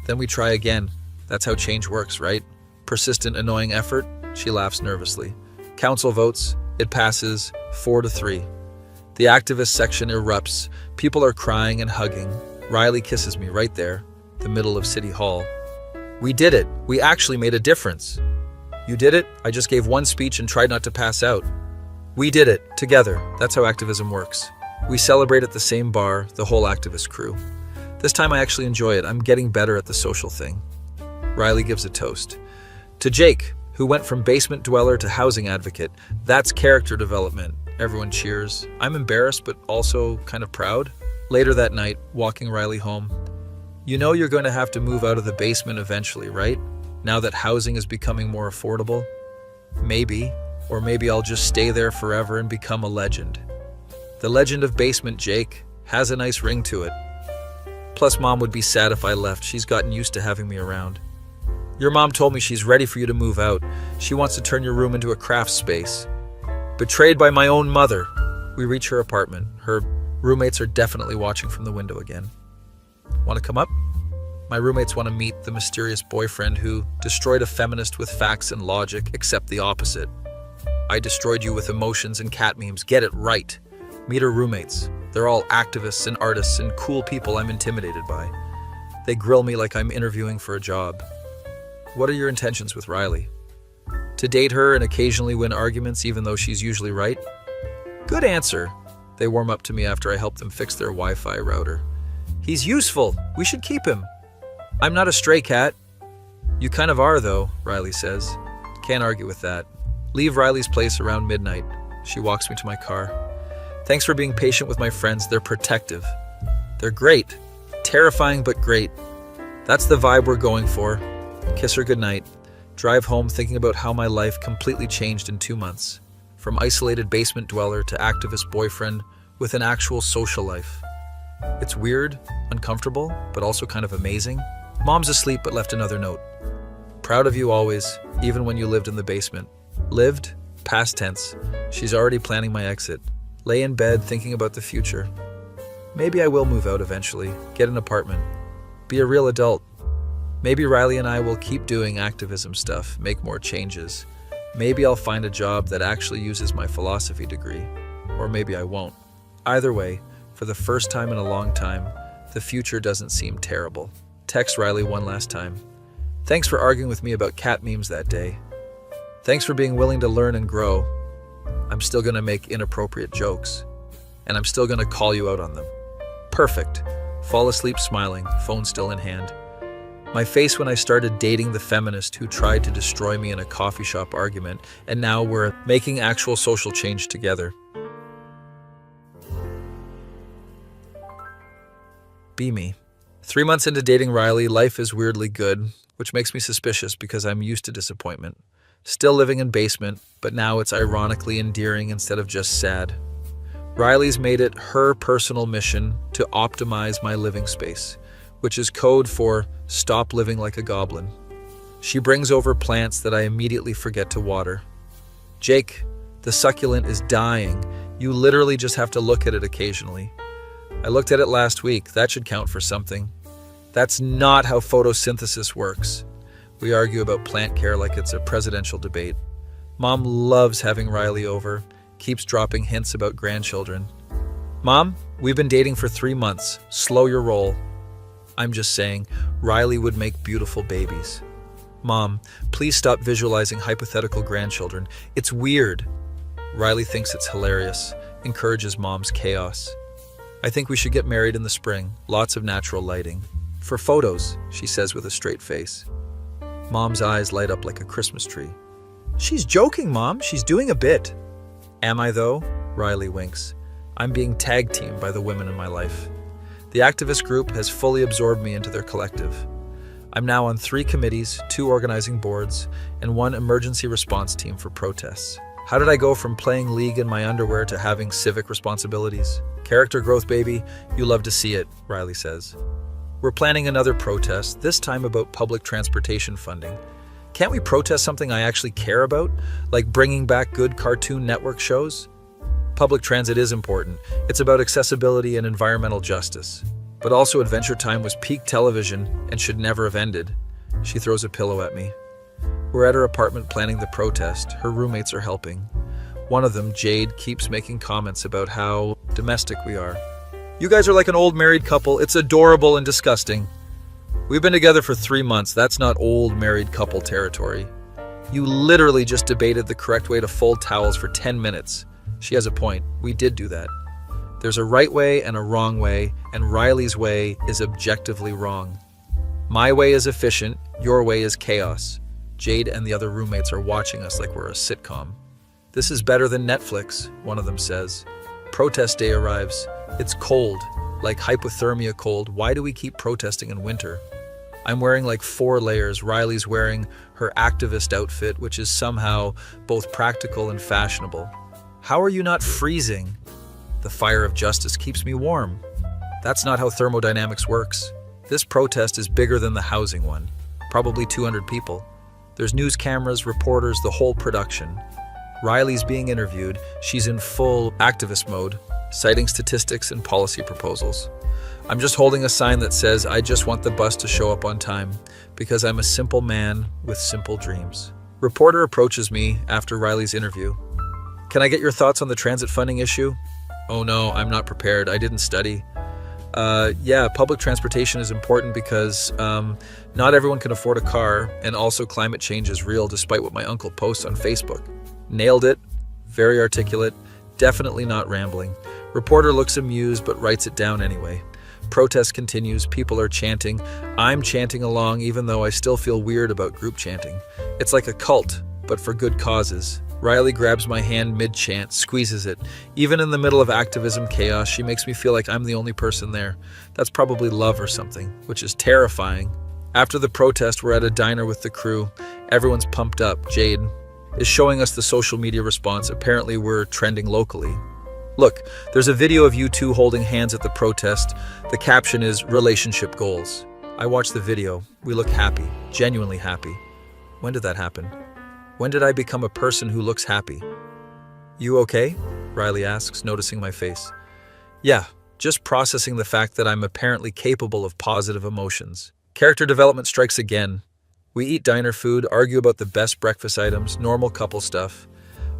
Then we try again. That's how change works, right? Persistent, annoying effort? She laughs nervously. Council votes. It passes 4-3. The activist section erupts. People are crying and hugging. Riley kisses me right there, the middle of City Hall. We did it. We actually made a difference. You did it? I just gave one speech and tried not to pass out. We did it, together. That's how activism works. We celebrate at the same bar, the whole activist crew. This time I actually enjoy it. I'm getting better at the social thing. Riley gives a toast. To Jake, who went from basement dweller to housing advocate. That's character development. Everyone cheers. I'm embarrassed, but also kind of proud. Later that night, walking Riley home. You know you're going to have to move out of the basement eventually, right? Now that housing is becoming more affordable? Maybe. Or maybe I'll just stay there forever and become a legend. The legend of basement Jake has a nice ring to it. Plus, Mom would be sad if I left. She's gotten used to having me around. Your mom told me she's ready for you to move out. She wants to turn your room into a craft space. Betrayed by my own mother. We reach her apartment. Her roommates are definitely watching from the window again. Want to come up? My roommates want to meet the mysterious boyfriend who destroyed a feminist with facts and logic, except the opposite. I destroyed you with emotions and cat memes. Get it right. Meet her roommates. They're all activists and artists and cool people I'm intimidated by. They grill me like I'm interviewing for a job. What are your intentions with Riley? To date her and occasionally win arguments even though she's usually right? Good answer. They warm up to me after I help them fix their Wi-Fi router. He's useful. We should keep him. I'm not a stray cat. You kind of are though, Riley says. Can't argue with that. Leave Riley's place around midnight. She walks me to my car. Thanks for being patient with my friends. They're protective. They're great. Terrifying, but great. That's the vibe we're going for. Kiss her goodnight. Drive home thinking about how my life completely changed in 2 months. From isolated basement dweller to activist boyfriend with an actual social life. It's weird, uncomfortable, but also kind of amazing. Mom's asleep but left another note. Proud of you always, even when you lived in the basement. Lived? Past tense. She's already planning my exit. Lay in bed thinking about the future. Maybe I will move out eventually, get an apartment, be a real adult. Maybe Riley and I will keep doing activism stuff, make more changes. Maybe I'll find a job that actually uses my philosophy degree. Or maybe I won't. Either way, for the first time in a long time, the future doesn't seem terrible. Text Riley one last time. Thanks for arguing with me about cat memes that day. Thanks for being willing to learn and grow. I'm still gonna make inappropriate jokes. And I'm still gonna call you out on them. Perfect. Fall asleep smiling, phone still in hand. My face when I started dating the feminist who tried to destroy me in a coffee shop argument, and now we're making actual social change together. Be me. 3 months into dating Riley, life is weirdly good, which makes me suspicious because I'm used to disappointment. Still living in basement, but now it's ironically endearing instead of just sad. Riley's made it her personal mission to optimize my living space, which is code for stop living like a goblin. She brings over plants that I immediately forget to water. Jake, the succulent is dying. You literally just have to look at it occasionally. I looked at it last week. That should count for something. That's not how photosynthesis works. We argue about plant care like it's a presidential debate. Mom loves having Riley over, keeps dropping hints about grandchildren. Mom, we've been dating for 3 months. Slow your roll. I'm just saying, Riley would make beautiful babies. Mom, please stop visualizing hypothetical grandchildren. It's weird. Riley thinks it's hilarious, encourages Mom's chaos. I think we should get married in the spring, lots of natural lighting. For photos, she says with a straight face. Mom's eyes light up like a Christmas tree. She's joking, Mom. She's doing a bit. Am I, though? Riley winks. I'm being tag-teamed by the women in my life. The activist group has fully absorbed me into their collective. I'm now on 3 committees, 2 organizing boards, and 1 emergency response team for protests. How did I go from playing League in my underwear to having civic responsibilities? Character growth, baby. You love to see it, Riley says. We're planning another protest, this time about public transportation funding. Can't we protest something I actually care about, like bringing back good Cartoon Network shows? Public transit is important. It's about accessibility and environmental justice. But also Adventure Time was peak television and should never have ended. She throws a pillow at me. We're at her apartment planning the protest. Her roommates are helping. One of them, Jade, keeps making comments about how domestic we are. You guys are like an old married couple. It's adorable and disgusting. We've been together for 3 months. That's not old married couple territory. You literally just debated the correct way to fold towels for 10 minutes. She has a point. We did do that. There's a right way and a wrong way, and Riley's way is objectively wrong. My way is efficient. Your way is chaos. Jade and the other roommates are watching us like we're a sitcom. This is better than Netflix, one of them says. Protest day arrives. It's cold, like hypothermia cold. Why do we keep protesting in winter? I'm wearing like 4 layers. Riley's wearing her activist outfit, which is somehow both practical and fashionable. How are you not freezing? The fire of justice keeps me warm. That's not how thermodynamics works. This protest is bigger than the housing one. Probably 200 people. There's news cameras, reporters, the whole production. Riley's being interviewed. She's in full activist mode, citing statistics and policy proposals. I'm just holding a sign that says, I just want the bus to show up on time, because I'm a simple man with simple dreams. Reporter approaches me after Riley's interview. Can I get your thoughts on the transit funding issue? Oh no, I'm not prepared. I didn't study. Yeah, public transportation is important because not everyone can afford a car, and also climate change is real despite what my uncle posts on Facebook. Nailed it. Very articulate. Definitely not rambling. Reporter looks amused but writes it down anyway. Protest continues. People are chanting. I'm chanting along even though I still feel weird about group chanting. It's like a cult, but for good causes. Riley grabs my hand mid-chant, squeezes it. Even in the middle of activism chaos, she makes me feel like I'm the only person there. That's probably love or something, which is terrifying. After the protest, we're at a diner with the crew. Everyone's pumped up. Jade is showing us the social media response. Apparently, we're trending locally. Look, there's a video of you two holding hands at the protest. The caption is relationship goals. I watched the video. We look happy, genuinely happy. When did that happen? When did I become a person who looks happy? You okay? Riley asks, noticing my face. Yeah, just processing the fact that I'm apparently capable of positive emotions. Character development strikes again. We eat diner food, argue about the best breakfast items, normal couple stuff.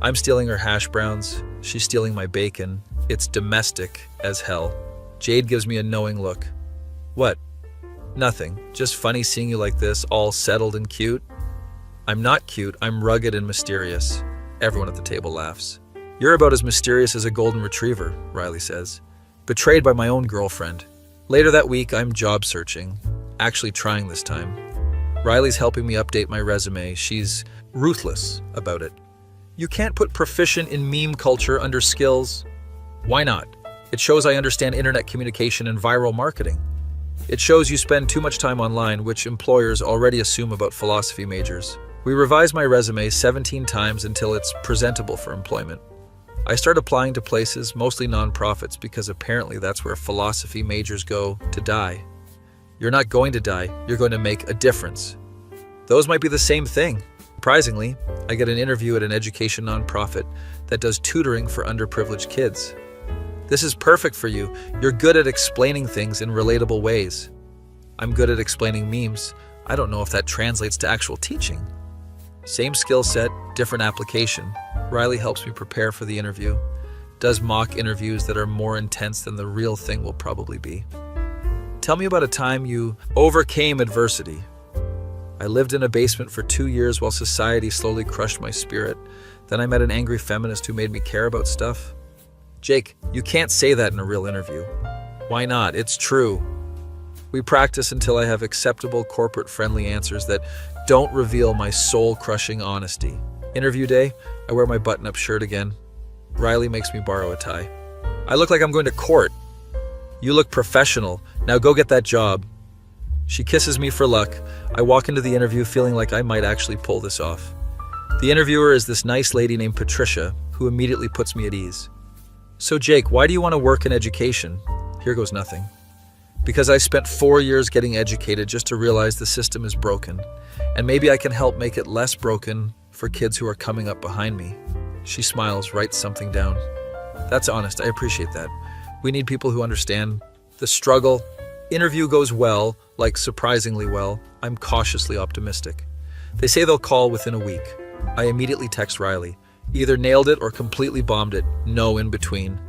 I'm stealing her hash browns. She's stealing my bacon. It's domestic as hell. Jade gives me a knowing look. What? Nothing. Just funny seeing you like this, all settled and cute. I'm not cute, I'm rugged and mysterious. Everyone at the table laughs. You're about as mysterious as a golden retriever, Riley says. Betrayed by my own girlfriend. Later that week, I'm job searching. Actually trying this time. Riley's helping me update my resume. She's ruthless about it. You can't put proficient in meme culture under skills. Why not? It shows I understand internet communication and viral marketing. It shows you spend too much time online, which employers already assume about philosophy majors. We revise my resume 17 times until it's presentable for employment. I start applying to places, mostly nonprofits, because apparently that's where philosophy majors go to die. You're not going to die, you're going to make a difference. Those might be the same thing. Surprisingly, I get an interview at an education nonprofit that does tutoring for underprivileged kids. This is perfect for you. You're good at explaining things in relatable ways. I'm good at explaining memes. I don't know if that translates to actual teaching. Same skill set, different application. Riley helps me prepare for the interview, does mock interviews that are more intense than the real thing will probably be. Tell me about a time you overcame adversity. I lived in a basement for 2 years while society slowly crushed my spirit. Then I met an angry feminist who made me care about stuff. Jake, you can't say that in a real interview. Why not? It's true. We practice until I have acceptable corporate-friendly answers that don't reveal my soul-crushing honesty. Interview day, I wear my button-up shirt again. Riley makes me borrow a tie. I look like I'm going to court. You look professional. Now go get that job. She kisses me for luck. I walk into the interview feeling like I might actually pull this off. The interviewer is this nice lady named Patricia, who immediately puts me at ease. So Jake, why do you want to work in education? Here goes nothing. Because I spent 4 years getting educated just to realize the system is broken, and maybe I can help make it less broken for kids who are coming up behind me. She smiles, writes something down. That's honest, I appreciate that. We need people who understand the struggle. Interview goes well, like surprisingly well. I'm cautiously optimistic. They say they'll call within a week. I immediately text Riley. Either nailed it or completely bombed it. No in between.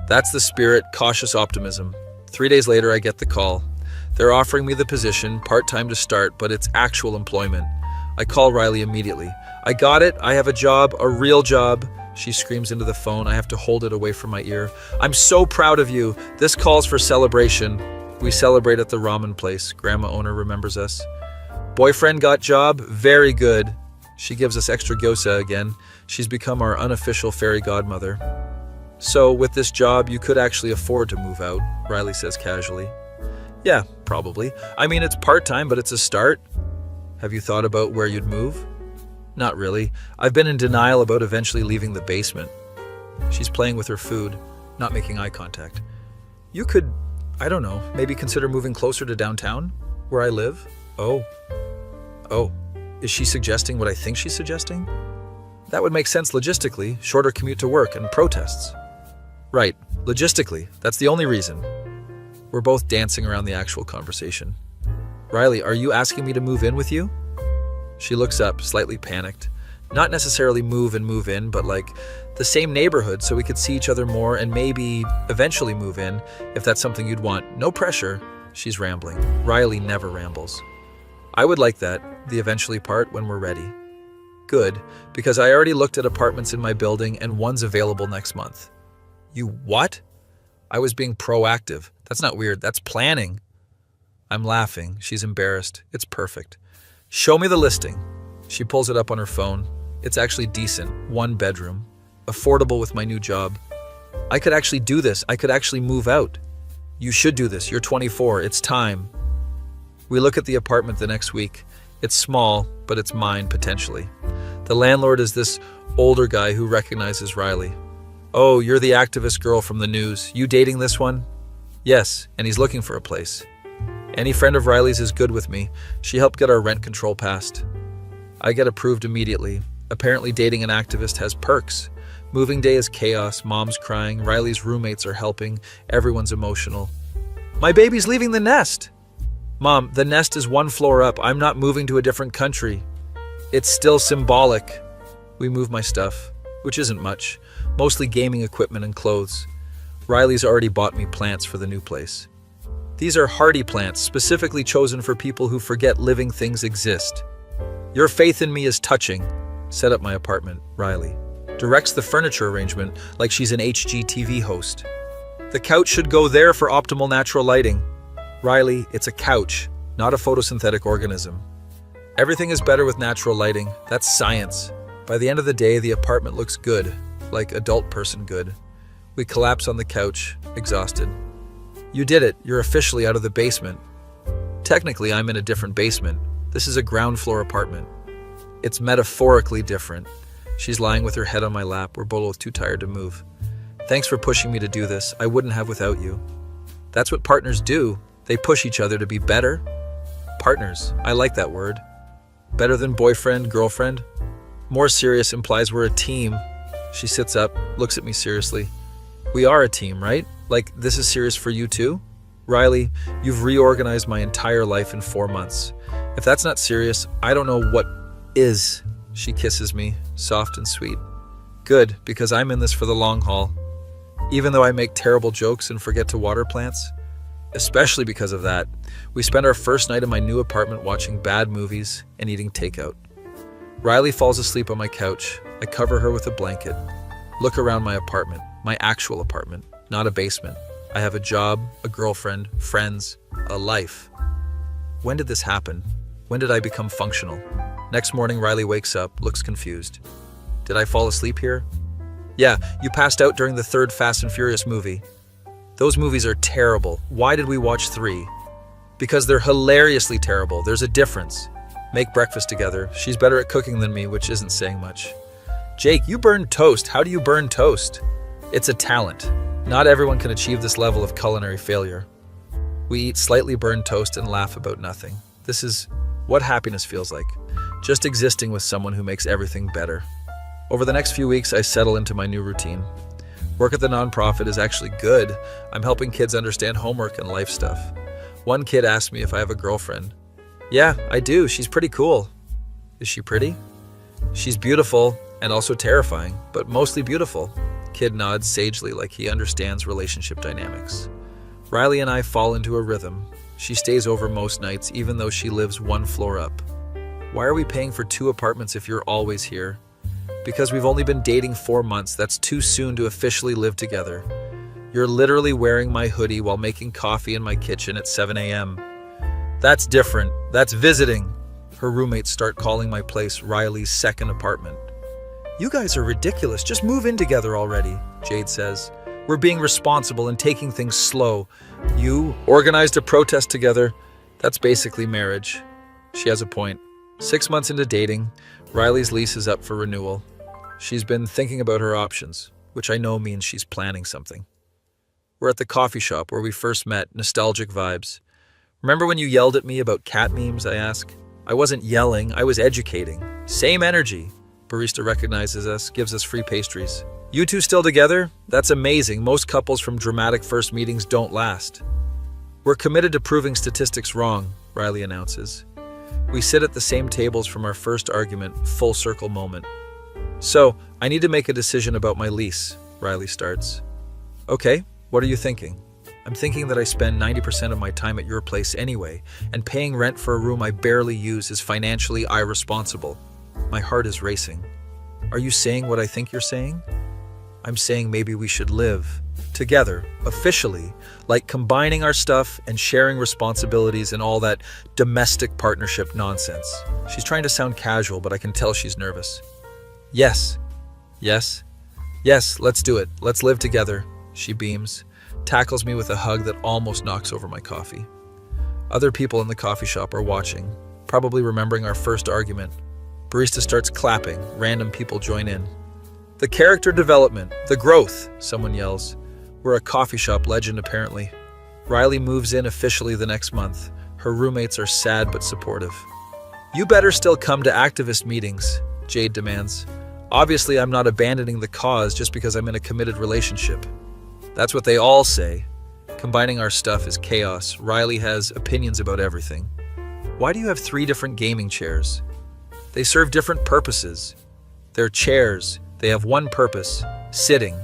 That's the spirit, cautious optimism. 3 days later, I get the call. They're offering me the position, part-time to start, but it's actual employment. I call Riley immediately. I got it. I have a job, a real job. She screams into the phone. I have to hold it away from my ear. I'm so proud of you. This calls for celebration. We celebrate at the ramen place. Grandma owner remembers us. Boyfriend got job? Very good. She gives us extra gyoza again. She's become our unofficial fairy godmother. So, with this job, you could actually afford to move out, Riley says casually. Yeah, probably. I mean, it's part-time, but it's a start. Have you thought about where you'd move? Not really. I've been in denial about eventually leaving the basement. She's playing with her food, not making eye contact. You could, I don't know, maybe consider moving closer to downtown, where I live? Oh. Is she suggesting what I think she's suggesting? That would make sense logistically, shorter commute to work and protests. Right, logistically, that's the only reason. We're both dancing around the actual conversation. Riley, are you asking me to move in with you? She looks up, slightly panicked. Not necessarily move in, but like the same neighborhood so we could see each other more and maybe eventually move in if that's something you'd want. No pressure. She's rambling. Riley never rambles. I would like that, the eventually part, when we're ready. Good, because I already looked at apartments in my building and one's available next month. You what? I was being proactive. That's not weird, that's planning. I'm laughing. She's embarrassed. It's perfect. Show me the listing. She pulls it up on her phone. It's actually decent. 1 bedroom. Affordable with my new job. I could actually do this. I could actually move out. You should do this. You're 24. It's time. We look at the apartment the next week. It's small, but it's mine, potentially. The landlord is this older guy who recognizes Riley. Oh, you're the activist girl from the news. You dating this one? Yes, and he's looking for a place. Any friend of Riley's is good with me. She helped get our rent control passed. I get approved immediately. Apparently dating an activist has perks. Moving day is chaos, mom's crying, Riley's roommates are helping, everyone's emotional. My baby's leaving the nest! Mom, the nest is 1 floor up. I'm not moving to a different country. It's still symbolic. We move my stuff, which isn't much. Mostly gaming equipment and clothes. Riley's already bought me plants for the new place. These are hardy plants specifically chosen for people who forget living things exist. Your faith in me is touching. Set up my apartment, Riley. Directs the furniture arrangement like she's an HGTV host. The couch should go there for optimal natural lighting. Riley, it's a couch, not a photosynthetic organism. Everything is better with natural lighting. That's science. By the end of the day, the apartment looks good, like adult person good. We collapse on the couch, exhausted. You did it. You're officially out of the basement. Technically, I'm in a different basement. This is a ground floor apartment. It's metaphorically different. She's lying with her head on my lap. We're both too tired to move. Thanks for pushing me to do this. I wouldn't have without you. That's what partners do. They push each other to be better. Partners. I like that word. Better than boyfriend, girlfriend. More serious implies we're a team. She sits up, looks at me seriously. We are a team, right? Like, this is serious for you too? Riley, you've reorganized my entire life in 4 months. If that's not serious, I don't know what is. She kisses me, soft and sweet. Good, because I'm in this for the long haul. Even though I make terrible jokes and forget to water plants. Especially because of that, we spend our first night in my new apartment watching bad movies and eating takeout. Riley falls asleep on my couch. I cover her with a blanket. Look around my apartment, my actual apartment, not a basement. I have a job, a girlfriend, friends, a life. When did this happen? When did I become functional? Next morning, Riley wakes up, looks confused. Did I fall asleep here? Yeah, you passed out during the 3rd Fast and Furious movie. Those movies are terrible. Why did we watch 3? Because they're hilariously terrible. There's a difference. Make breakfast together. She's better at cooking than me, which isn't saying much. Jake, you burn toast. How do you burn toast? It's a talent. Not everyone can achieve this level of culinary failure. We eat slightly burned toast and laugh about nothing. This is what happiness feels like. Just existing with someone who makes everything better. Over the next few weeks, I settle into my new routine. Work at the nonprofit is actually good. I'm helping kids understand homework and life stuff. One kid asked me if I have a girlfriend. Yeah, I do. She's pretty cool. Is she pretty? She's beautiful and also terrifying, but mostly beautiful. Kid nods sagely like he understands relationship dynamics. Riley and I fall into a rhythm. She stays over most nights, even though she lives 1 floor up. Why are we paying for 2 apartments if you're always here? Because we've only been dating 4 months. That's too soon to officially live together. You're literally wearing my hoodie while making coffee in my kitchen at 7 a.m. That's different. That's visiting. Her roommates start calling my place Riley's second apartment. You guys are ridiculous. Just move in together already, Jade says. We're being responsible and taking things slow. You organized a protest together. That's basically marriage. She has a point. 6 months into dating, Riley's lease is up for renewal. She's been thinking about her options, which I know means she's planning something. We're at the coffee shop where we first met, nostalgic vibes. Remember when you yelled at me about cat memes, I ask? I wasn't yelling, I was educating. Same energy. Barista recognizes us, gives us free pastries. You two still together? That's amazing. Most couples from dramatic first meetings don't last. We're committed to proving statistics wrong, Riley announces. We sit at the same tables from our first argument, full circle moment. So, I need to make a decision about my lease, Riley starts. Okay, what are you thinking? I'm thinking that I spend 90% of my time at your place anyway, and paying rent for a room I barely use is financially irresponsible. My heart is racing. Are you saying what I think you're saying? I'm saying maybe we should live together, officially, like combining our stuff and sharing responsibilities and all that domestic partnership nonsense. She's trying to sound casual, but I can tell she's nervous. Yes. Yes. Yes, let's do it. Let's live together. She beams, tackles me with a hug that almost knocks over my coffee. Other people in the coffee shop are watching, probably remembering our first argument. Barista starts clapping. Random people join in. The character development, the growth, someone yells. We're a coffee shop legend, apparently. Riley moves in officially the next month. Her roommates are sad but supportive. You better still come to activist meetings, Jade demands. Obviously, I'm not abandoning the cause just because I'm in a committed relationship. That's what they all say. Combining our stuff is chaos. Riley has opinions about everything. Why do you have 3 different gaming chairs? They serve different purposes. They're chairs. They have one purpose, sitting.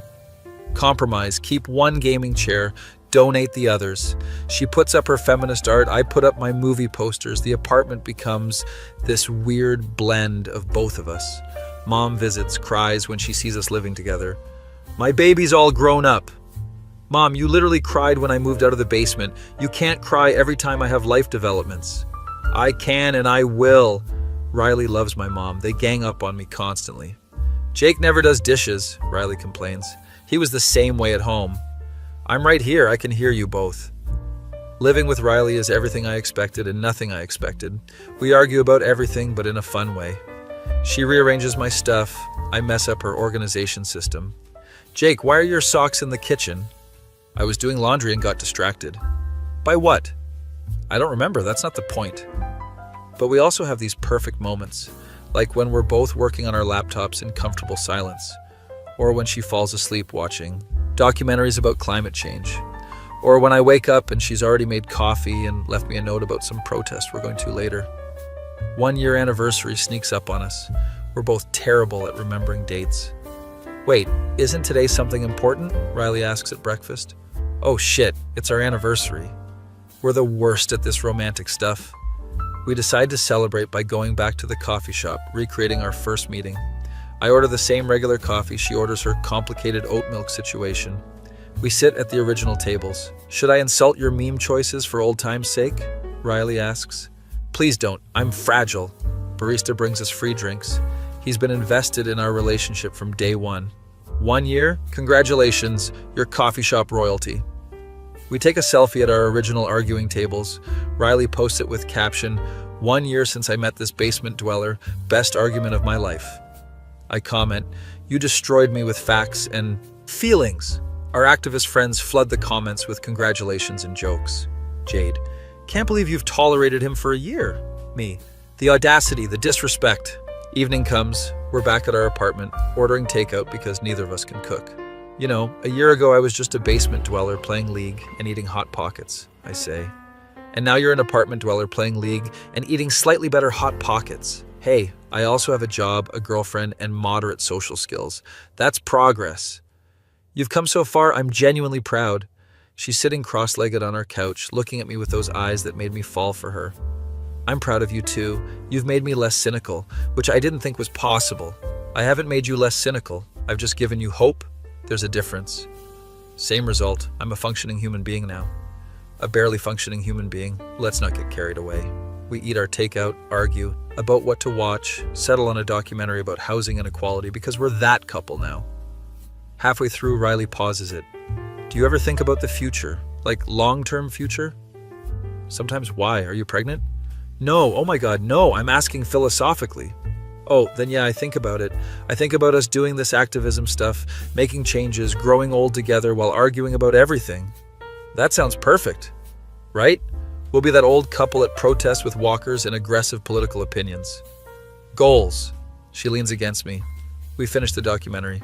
Compromise, keep one gaming chair. donate the others. She puts up her feminist art, I put up my movie posters. The apartment becomes this weird blend of both of us. Mom visits, cries when she sees us living together. My baby's all grown up. Mom, you literally cried when I moved out of the basement. You can't cry every time I have life developments. I can and I will. Riley loves my mom. They gang up on me constantly. Jake never does dishes, Riley complains. He was the same way at home. I'm right here. I can hear you both. Living with Riley is everything I expected and nothing I expected. We argue about everything, but in a fun way. She rearranges my stuff. I mess up her organization system. Jake, why are your socks in the kitchen? I was doing laundry and got distracted. By what? I don't remember. That's not the point. But we also have these perfect moments, like when we're both working on our laptops in comfortable silence, or when she falls asleep watching documentaries about climate change, or when I wake up and she's already made coffee and left me a note about some protest we're going to later. 1-year anniversary sneaks up on us. We're both terrible at remembering dates. Wait, isn't today something important? Riley asks at breakfast. Oh shit, it's our anniversary. We're the worst at this romantic stuff. We decide to celebrate by going back to the coffee shop, recreating our first meeting. I order the same regular coffee, she orders her complicated oat milk situation. We sit at the original tables. Should I insult your meme choices for old time's sake? Riley asks. Please don't, I'm fragile. Barista brings us free drinks. He's been invested in our relationship from day one. 1 year? Congratulations, you're coffee shop royalty. We take a selfie at our original arguing tables. Riley posts it with caption, 1 year since I met this basement dweller, best argument of my life. I comment, you destroyed me with facts and feelings. Our activist friends flood the comments with congratulations and jokes. Jade, can't believe you've tolerated him for a year. Me, the audacity, the disrespect. Evening comes, we're back at our apartment, ordering takeout because neither of us can cook. You know, a year ago I was just a basement dweller playing League and eating Hot Pockets, I say. And now you're an apartment dweller playing League and eating slightly better Hot Pockets. Hey, I also have a job, a girlfriend, and moderate social skills. That's progress. You've come so far, I'm genuinely proud. She's sitting cross-legged on our couch, looking at me with those eyes that made me fall for her. I'm proud of you too. You've made me less cynical, which I didn't think was possible. I haven't made you less cynical. I've just given you hope. There's a difference. Same result. I'm a functioning human being now. A barely functioning human being. Let's not get carried away. We eat our takeout, argue about what to watch, settle on a documentary about housing inequality because we're that couple now. Halfway through, Riley pauses it. Do you ever think about the future? Like long-term future? Sometimes why? Are you pregnant? No, oh my God, no, I'm asking philosophically. Oh, then yeah, I think about it. I think about us doing this activism stuff, making changes, growing old together while arguing about everything. That sounds perfect, right? We'll be that old couple at protests with walkers and aggressive political opinions. Goals. She leans against me. We finish the documentary.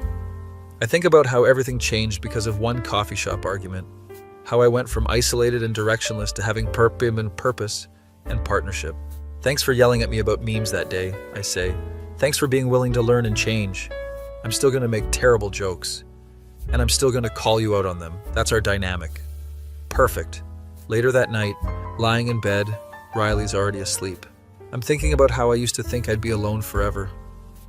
I think about how everything changed because of one coffee shop argument. How I went from isolated and directionless to having purpose and partnership. Thanks for yelling at me about memes that day, I say. Thanks for being willing to learn and change. I'm still going to make terrible jokes. And I'm still going to call you out on them. That's our dynamic. Perfect. Later that night, lying in bed, Riley's already asleep. I'm thinking about how I used to think I'd be alone forever.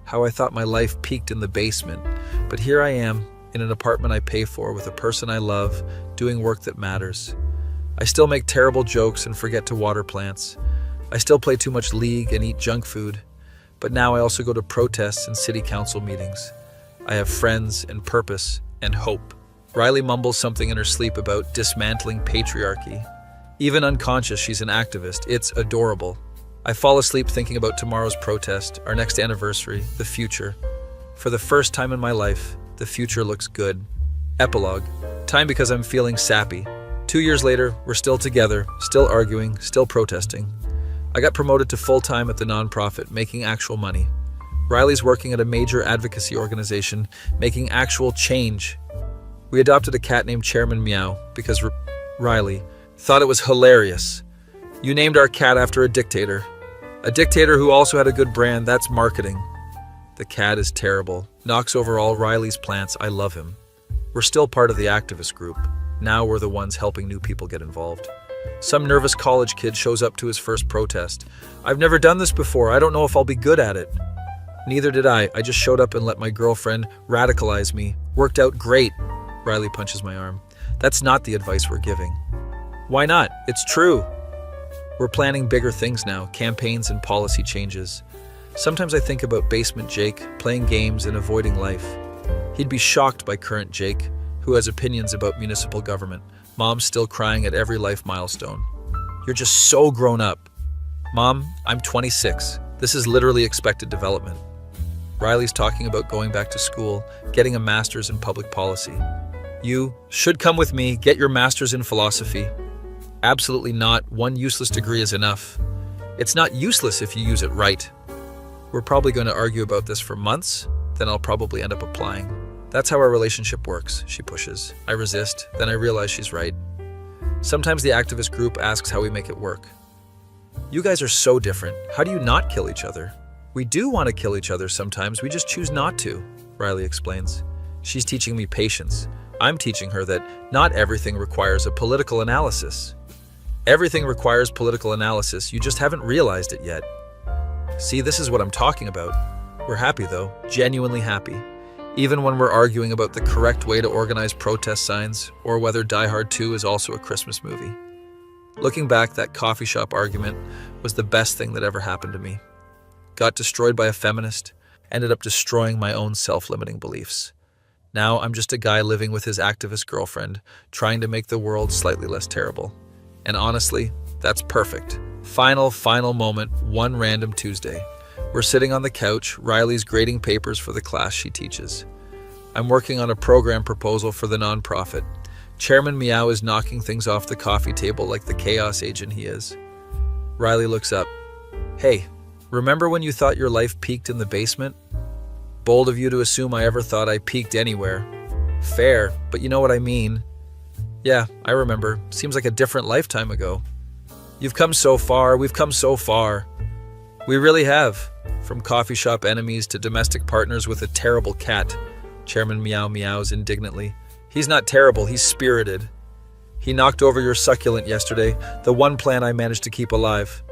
How I thought my life peaked in the basement. But here I am, in an apartment I pay for with a person I love, doing work that matters. I still make terrible jokes and forget to water plants. I still play too much League and eat junk food, but now I also go to protests and city council meetings. I have friends and purpose and hope. Riley mumbles something in her sleep about dismantling patriarchy. Even unconscious, she's an activist. It's adorable. I fall asleep thinking about tomorrow's protest, our next anniversary, the future. For the first time in my life, the future looks good. Epilogue. Time because I'm feeling sappy. 2 years later, we're still together, still arguing, still protesting. I got promoted to full-time at the nonprofit, making actual money. Riley's working at a major advocacy organization, making actual change. We adopted a cat named Chairman Meow because Riley thought it was hilarious. You named our cat after a dictator. A dictator who also had a good brand, that's marketing. The cat is terrible, knocks over all Riley's plants, I love him. We're still part of the activist group. Now we're the ones helping new people get involved. Some nervous college kid shows up to his first protest. I've never done this before. I don't know if I'll be good at it. Neither did I. I just showed up and let my girlfriend radicalize me. Worked out great. Riley punches my arm. That's not the advice we're giving. Why not? It's true. We're planning bigger things now, campaigns and policy changes. Sometimes I think about basement Jake, playing games and avoiding life. He'd be shocked by current Jake, who has opinions about municipal government. Mom's still crying at every life milestone. You're just so grown up. Mom, I'm 26. This is literally expected development. Riley's talking about going back to school, getting a master's in public policy. You should come with me, get your master's in philosophy. Absolutely not. One useless degree is enough. It's not useless if you use it right. We're probably going to argue about this for months, then I'll probably end up applying. That's how our relationship works, she pushes. I resist, then I realize she's right. Sometimes the activist group asks how we make it work. You guys are so different. How do you not kill each other? We do want to kill each other sometimes, we just choose not to, Riley explains. She's teaching me patience. I'm teaching her that not everything requires a political analysis. Everything requires political analysis, you just haven't realized it yet. See, this is what I'm talking about. We're happy though, genuinely happy. Even when we're arguing about the correct way to organize protest signs, or whether Die Hard 2 is also a Christmas movie. Looking back, that coffee shop argument was the best thing that ever happened to me. Got destroyed by a feminist, ended up destroying my own self-limiting beliefs. Now I'm just a guy living with his activist girlfriend, trying to make the world slightly less terrible. And honestly, that's perfect. Final moment, one random Tuesday. We're sitting on the couch, Riley's grading papers for the class she teaches. I'm working on a program proposal for the nonprofit. Chairman Meow is knocking things off the coffee table like the chaos agent he is. Riley looks up. Hey, remember when you thought your life peaked in the basement? Bold of you to assume I ever thought I peaked anywhere. Fair, but you know what I mean. Yeah, I remember. Seems like a different lifetime ago. You've come so far, we've come so far. We really have. From coffee shop enemies to domestic partners with a terrible cat, Chairman Meow meows indignantly. He's not terrible, he's spirited. He knocked over your succulent yesterday, the one plant I managed to keep alive.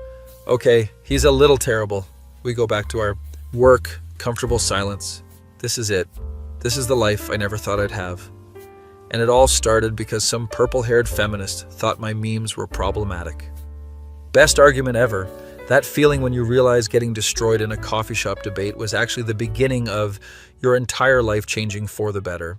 Okay, he's a little terrible. We go back to our work, comfortable silence. This is it. This is the life I never thought I'd have. And it all started because some purple-haired feminist thought my memes were problematic. Best argument ever. That feeling when you realize getting destroyed in a coffee shop debate was actually the beginning of your entire life changing for the better.